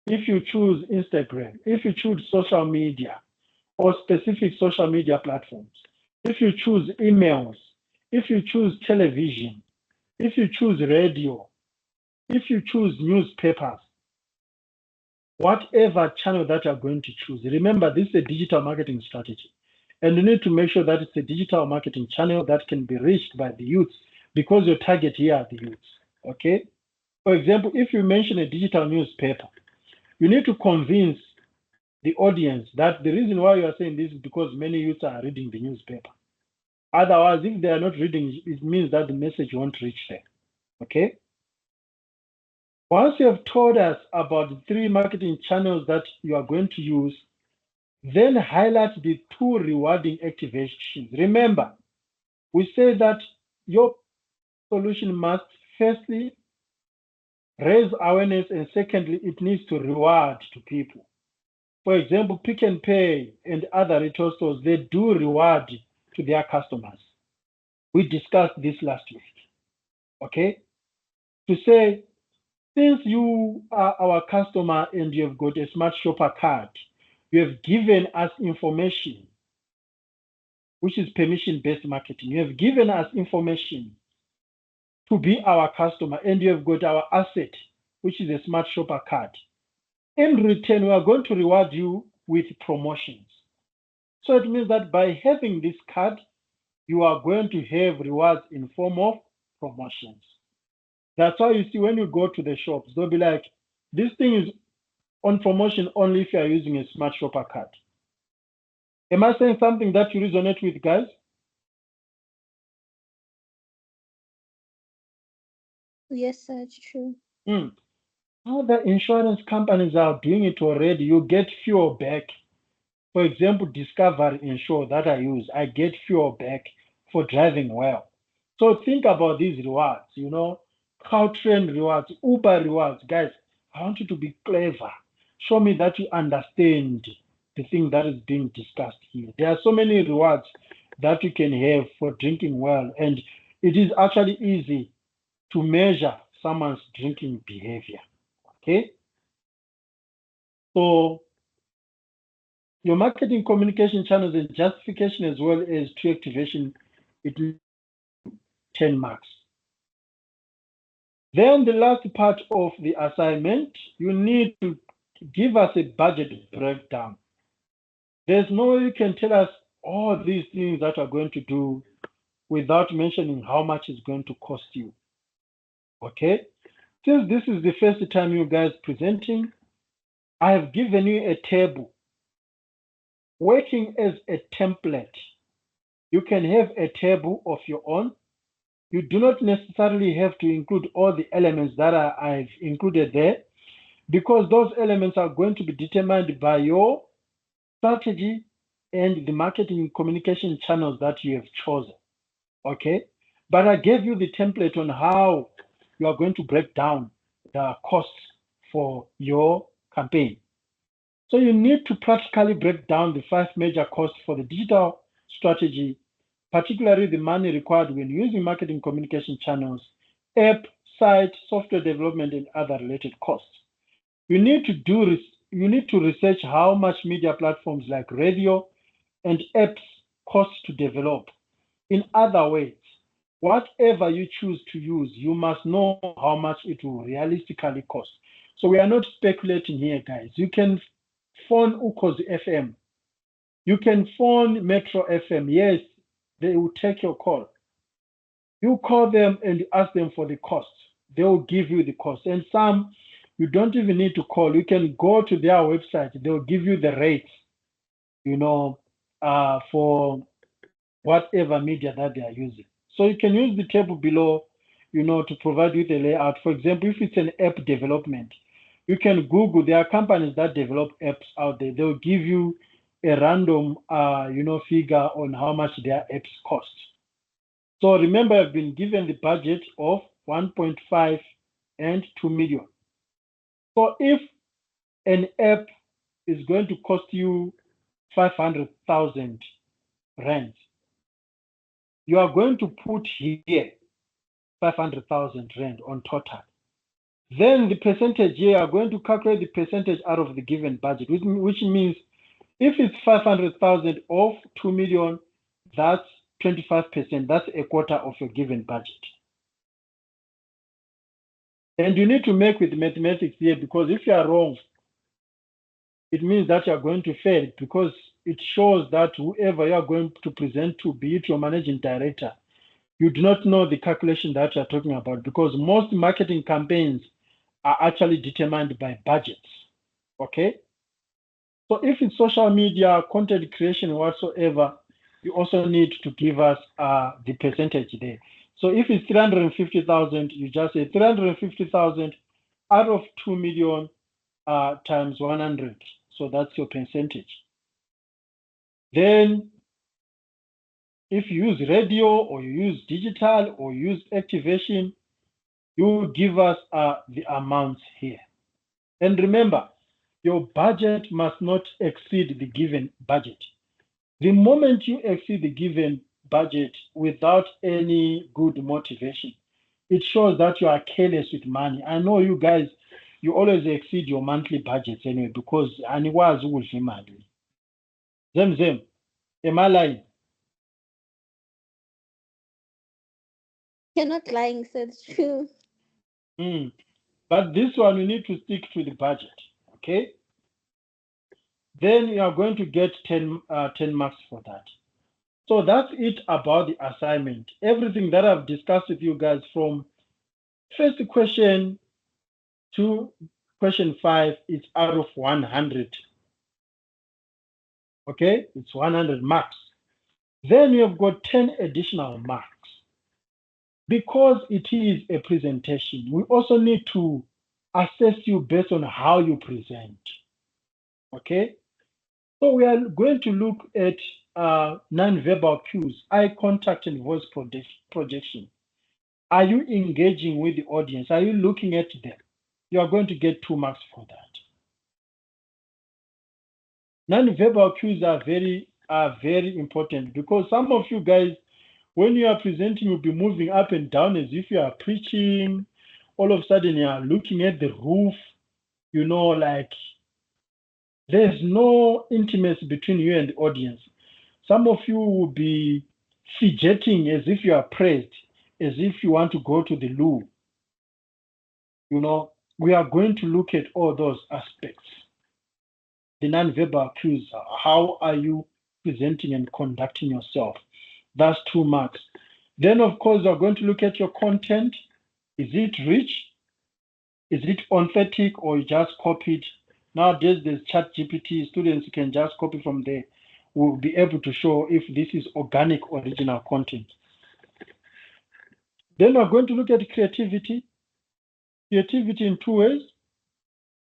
if you choose Instagram, if you choose social media or specific social media platforms, if you choose emails, if you choose television, if you choose radio, if you choose newspapers, whatever channel that you're going to choose. Remember, this is a digital marketing strategy. And you need to make sure that it's a digital marketing channel that can be reached by the youths because your target here are the youths. Okay? For example, if you mention a digital newspaper, you need to convince the audience that the reason why you are saying this is because many youths are reading the newspaper. Otherwise, if they are not reading, it means that the message won't reach them. Okay? Once you have told us about the 3 marketing channels that you are going to use, then highlight the 2 rewarding activations. Remember, we say that your solution must firstly raise awareness and secondly, it needs to reward to people. For example, Pick and Pay and other retail stores, they do reward to their customers. We discussed this last week. Okay? To say, since you are our customer and you have got a smart shopper card, you have given us information, which is permission-based marketing. You have given us information to be our customer and you have got our asset, which is a smart shopper card. In return, we are going to reward you with promotions. So it means that by having this card, you are going to have rewards in form of promotions. That's why you see when you go to the shops, they'll be like, this thing is on promotion only if you are using a smart shopper card. Am I saying something that you resonate with, guys? Yes, that's true. Other insurance companies are doing it already. You get fuel back. For example, Discovery Insure that I use, I get fuel back for driving well. So think about these rewards, Caltrain rewards, Uber rewards. Guys, I want you to be clever. Show me that you understand the thing that is being discussed here. There are so many rewards that you can have for drinking well, and it is actually easy to measure someone's drinking behavior. Okay? So your marketing communication channels and justification as well as true activation, it 10 marks. Then the last part of the assignment, you need to give us a budget breakdown. There's no way you can tell us all these things that are going to do without mentioning how much it's going to cost you. Okay? Since this is the first time you guys presenting, I have given you a table working as a template. You can have a table of your own. You do not necessarily have to include all the elements that I've included there because those elements are going to be determined by your strategy and the marketing communication channels that you have chosen. Okay? But I gave you the template on how you are going to break down the costs for your campaign. So you need to practically break down the 5 major costs for the digital strategy, particularly the money required when using marketing communication channels, app, site, software development, and other related costs. You need to research how much media platforms like radio and apps cost to develop. In other words, whatever you choose to use, you must know how much it will realistically cost. So we are not speculating here, guys. You can phone Ukhozi FM. You can phone Metro FM. Yes, they will take your call. You call them and ask them for the cost. They will give you the cost. And some, you don't even need to call. You can go to their website. They will give you the rates, for whatever media that they are using. So you can use the table below, to provide you the layout. For example, if it's an app development, you can Google. There are companies that develop apps out there. They'll give you a random, figure on how much their apps cost. So remember, I've been given the budget of 1.5 and 2 million. So if an app is going to cost you 500,000 rand, you are going to put here 500,000 rand on total. Then the percentage here, you are going to calculate the percentage out of the given budget, which means if it's 500,000 of 2 million, that's 25%. That's a quarter of your given budget. And you need to make with mathematics here, because if you are wrong, it means that you are going to fail, because it shows that whoever you are going to present to, be it your managing director, you do not know the calculation that you are talking about, because most marketing campaigns are actually determined by budgets. Okay? So if it's social media, content creation, whatsoever, you also need to give us the percentage there. So if it's 350,000, you just say 350,000 out of 2 million times 100. So that's your percentage. Then if you use radio or you use digital or you use activation, you give us the amounts here. And remember, your budget must not exceed the given budget. The moment you exceed the given budget without any good motivation, it shows that you are careless with money. I know you guys, you always exceed your monthly budgets anyway, because aniwazi ukudla imali. Zem, am I lying? You're not lying, so it's true. But this one, you need to stick to the budget, okay? Then you are going to get 10 marks for that. So that's it about the assignment. Everything that I've discussed with you guys from first question to question 5 is out of 100. Okay, it's 100 marks. Then you have got 10 additional marks. Because it is a presentation, we also need to assess you based on how you present. Okay, so we are going to look at non-verbal cues, eye contact and voice projection. Are you engaging with the audience? Are you looking at them? You are going to get 2 marks for that. Non-verbal cues are very important, because some of you guys, when you are presenting, you'll be moving up and down as if you are preaching. All of a sudden, you are looking at the roof, like there's no intimacy between you and the audience. Some of you will be fidgeting as if you are pressed, as if you want to go to the loo. We are going to look at all those aspects. The non-verbal cues, how are you presenting and conducting yourself? That's 2 marks. Then, of course, we're going to look at your content. Is it rich? Is it authentic, or you just copied? Nowadays, there's ChatGPT. Students can just copy from there. We'll be able to show if this is organic, original content. Then we're going to look at creativity. Creativity in 2 ways.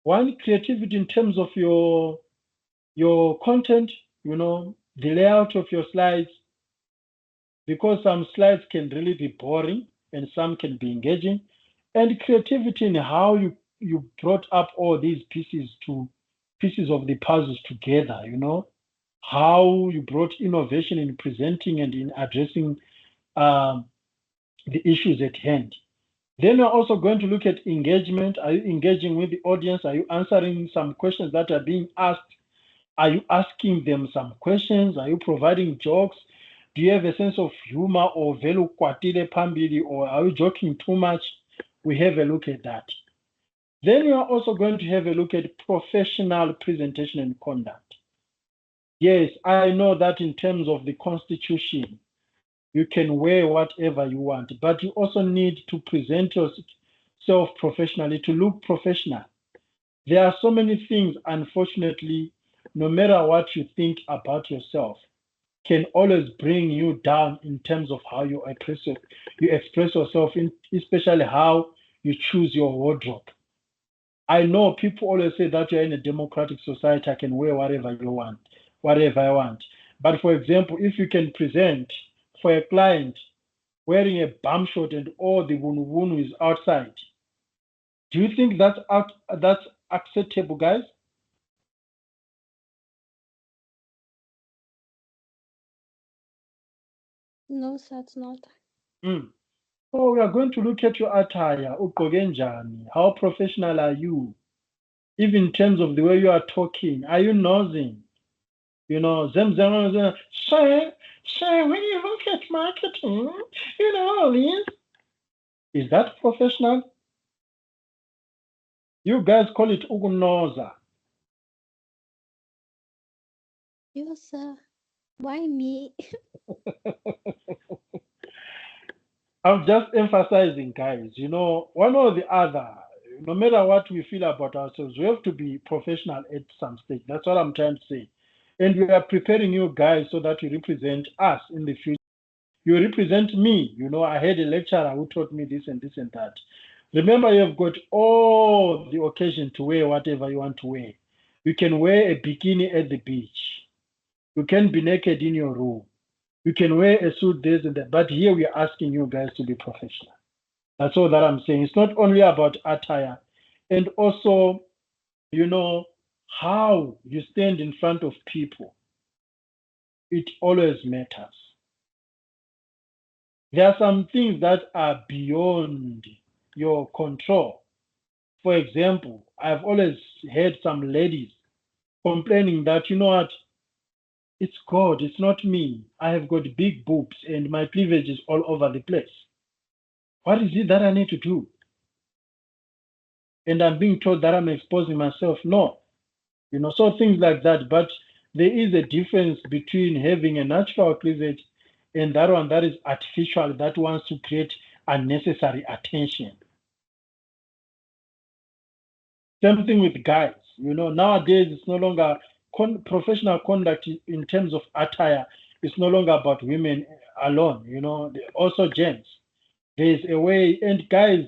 One, creativity in terms of your content, the layout of your slides, because some slides can really be boring and some can be engaging. And creativity in how you brought up all these pieces of the puzzles together, how you brought innovation in presenting and in addressing the issues at hand. Then we're also going to look at engagement. Are you engaging with the audience? Are you answering some questions that are being asked? Are you asking them some questions? Are you providing jokes? Do you have a sense of humor or velu kwatile pambili, or are you joking too much? We have a look at that. Then we are also going to have a look at professional presentation and conduct. Yes, I know that in terms of the Constitution, you can wear whatever you want, but you also need to present yourself professionally, to look professional. There are so many things, unfortunately, no matter what you think about yourself, can always bring you down in terms of how you express yourself, especially how you choose your wardrobe. I know people always say that you're in a democratic society, I can wear whatever you want, whatever I want. But for example, if you can present for a client wearing a bum short and all the wunu is outside, do you think that's acceptable, guys? No, sir, it's not. So we are going to look at your attire. Ugqoke njani? How professional are you? Even in terms of the way you are talking, are you nosing? You know, sir, when you look at marketing, you know, all this. Is that professional? You guys call it ugunoza. You, sir. Why me? I'm just emphasizing, guys, you know, one or the other, no matter what we feel about ourselves, we have to be professional at some stage. That's what I'm trying to say. And we are preparing you guys so that you represent us in the future. You represent me. You know, I had a lecturer who taught me this and this and that. Remember, you have got all the occasion to wear whatever you want to wear. You can wear a bikini at the beach. You can be naked in your room. You can wear a suit this and that. But here we are asking you guys to be professional. That's all that I'm saying. It's not only about attire, and also, you know, how you stand in front of people. It always matters. There are some things that are beyond your control. For example, I've always heard some ladies complaining that, you know what, it's God, it's not me. I have got big boobs and my cleavage is all over the place. What is it that I need to do? And I'm being told that I'm exposing myself. No, you know, so things like that. But there is a difference between having a natural cleavage and that one that is artificial, that wants to create unnecessary attention. Same thing with guys. You know, nowadays it's no longer professional conduct in terms of attire. It's no longer about women alone. You know, also gents. There's a way, and guys,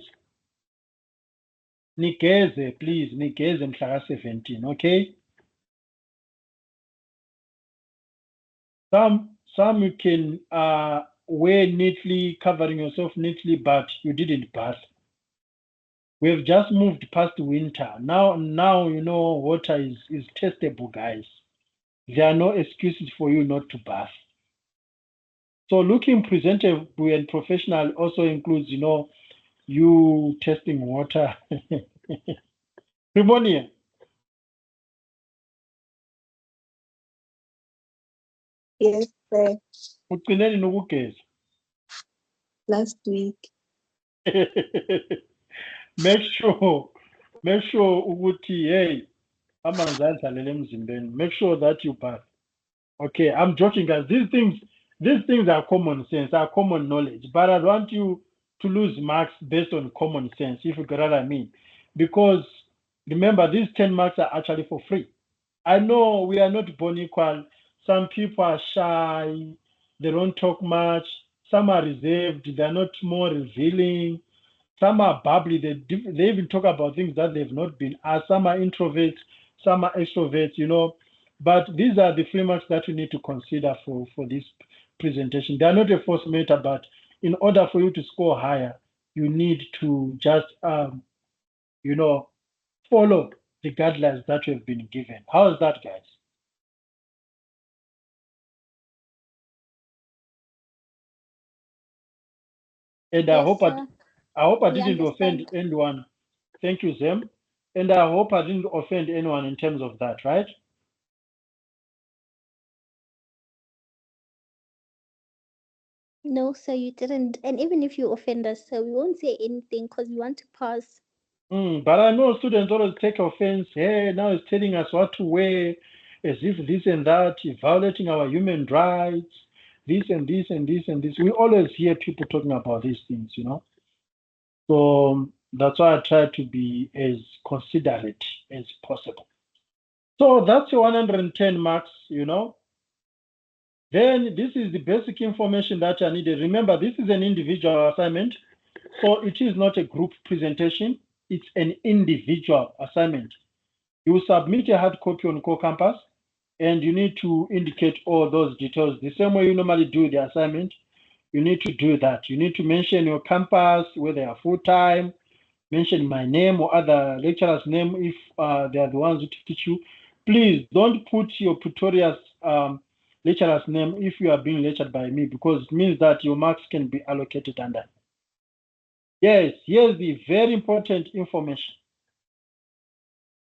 nigeze, please, nigeze mhlaka 17, okay? Some you can wear neatly, covering yourself neatly, but you didn't bath. We've just moved past winter. Now you know water is testable, guys. There are no excuses for you not to bath. So looking presentable and professional also includes, you know, you testing water. Rimonia, Yes, sir. ugcineni nokugeza. Last week. make sure ukuthi hey amanzi adlalele emzimbeni. Make sure that you bath. Okay, I'm joking, guys. These things are common sense, are common knowledge, but I want you to lose marks based on common sense, if you get what I mean. Because remember, these 10 marks are actually for free. I know we are not born equal. Some people are shy, they don't talk much. Some are reserved, they're not more revealing. Some are bubbly, they even talk about things that they've not been asked. Some are introverts, some are extroverts, you know. But these are the frameworks that you need to consider for this presentation. They are not a force matter, but in order for you to score higher, you need to just, you know, follow the guidelines that you have been given. How is that, guys? And Yes, sir. I hope I We didn't offend understand. anyone. Thank you, Zem. And I hope I didn't offend anyone in terms of that, right? No, sir, you didn't. And even if you offend us, sir, we won't say anything because we want to pass. But I know students always take offense. Hey, now it's telling us what to wear, as if this and that is violating our human rights, this and this and this and this. We always hear people talking about these things, you know. So that's why I try to be as considerate as possible. So that's your 110 marks, you know. Then this is the basic information that I needed. Remember, this is an individual assignment, so it is not a group presentation. It's an individual assignment. You submit a hard copy on Core Campus, and you need to indicate all those details. The same way you normally do the assignment, you need to do that. You need to mention your campus, whether they are full-time, mention my name or other lecturer's name if they are the ones who teach you. Please don't put your Pretoria's lecturer's name if you are being lectured by me, because it means that your marks can be allocated under. Yes, here's the very important information.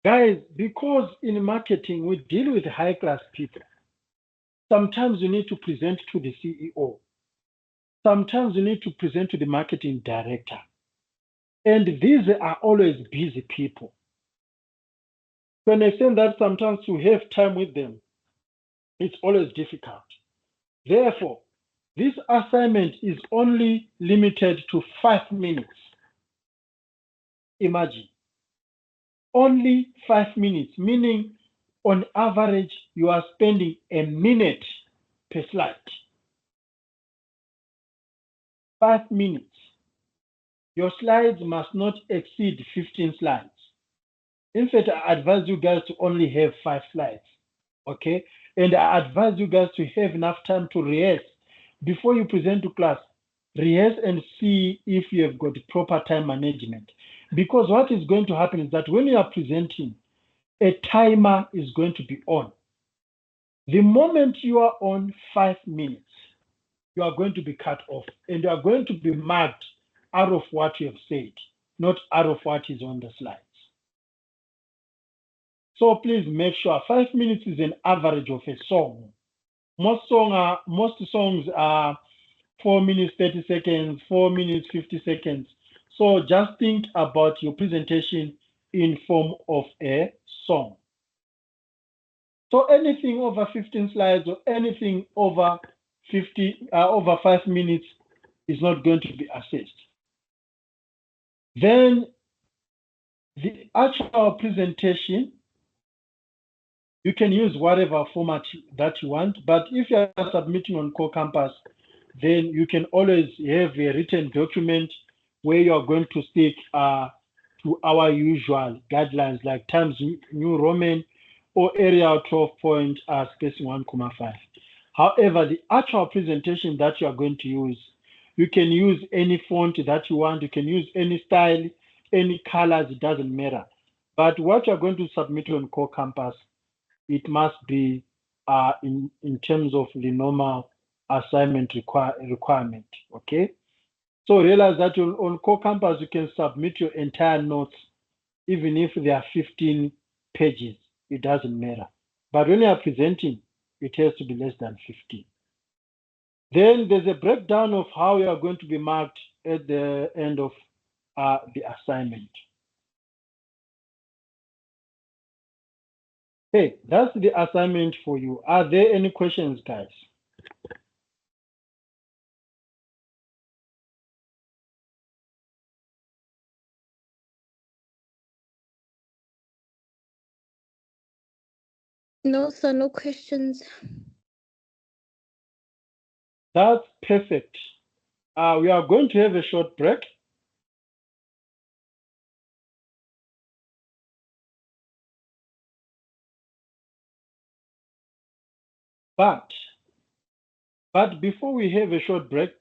Guys, because in marketing we deal with high-class people, sometimes you need to present to the CEO. Sometimes you need to present to the marketing director. And these are always busy people. To an extent that sometimes to have time with them, it's always difficult. Therefore, this assignment is only limited to 5 minutes. Imagine, only 5 minutes, meaning on average, you are spending a minute per slide. 5 minutes. Your slides must not exceed 15 slides. In fact, I advise you guys to only have 5 slides. Okay? And I advise you guys to have enough time to rehearse. Before you present to class, rehearse and see if you have got proper time management. Because what is going to happen is that when you are presenting, a timer is going to be on. The moment you are on 5 minutes, you are going to be cut off and you are going to be marked out of what you have said, not out of what is on the slides. So please make sure 5 minutes is an average of a song. Most songs are 4 minutes 30 seconds, 4 minutes 50 seconds. So just think about your presentation in form of a song. So anything over 15 slides or anything over 5 minutes is not going to be assessed. Then the actual presentation, you can use whatever format that you want, but if you are submitting on Core Campus, then you can always have a written document where you are going to stick to our usual guidelines like Times New Roman or Arial 12 point spacing 1,5. However, the actual presentation that you are going to use, you can use any font that you want, you can use any style, any colors, it doesn't matter. But what you're going to submit on Core Campus, it must be in terms of the normal assignment requirement, okay? So realize that on Core Campus, you can submit your entire notes, even if they are 15 pages, it doesn't matter. But when you are presenting, it has to be less than 15. Then there's a breakdown of how you are going to be marked at the end of the assignment. Hey, that's the assignment for you. Are there any questions, guys? No, sir, no questions. That's perfect. We are going to have a short break. But before we have a short break,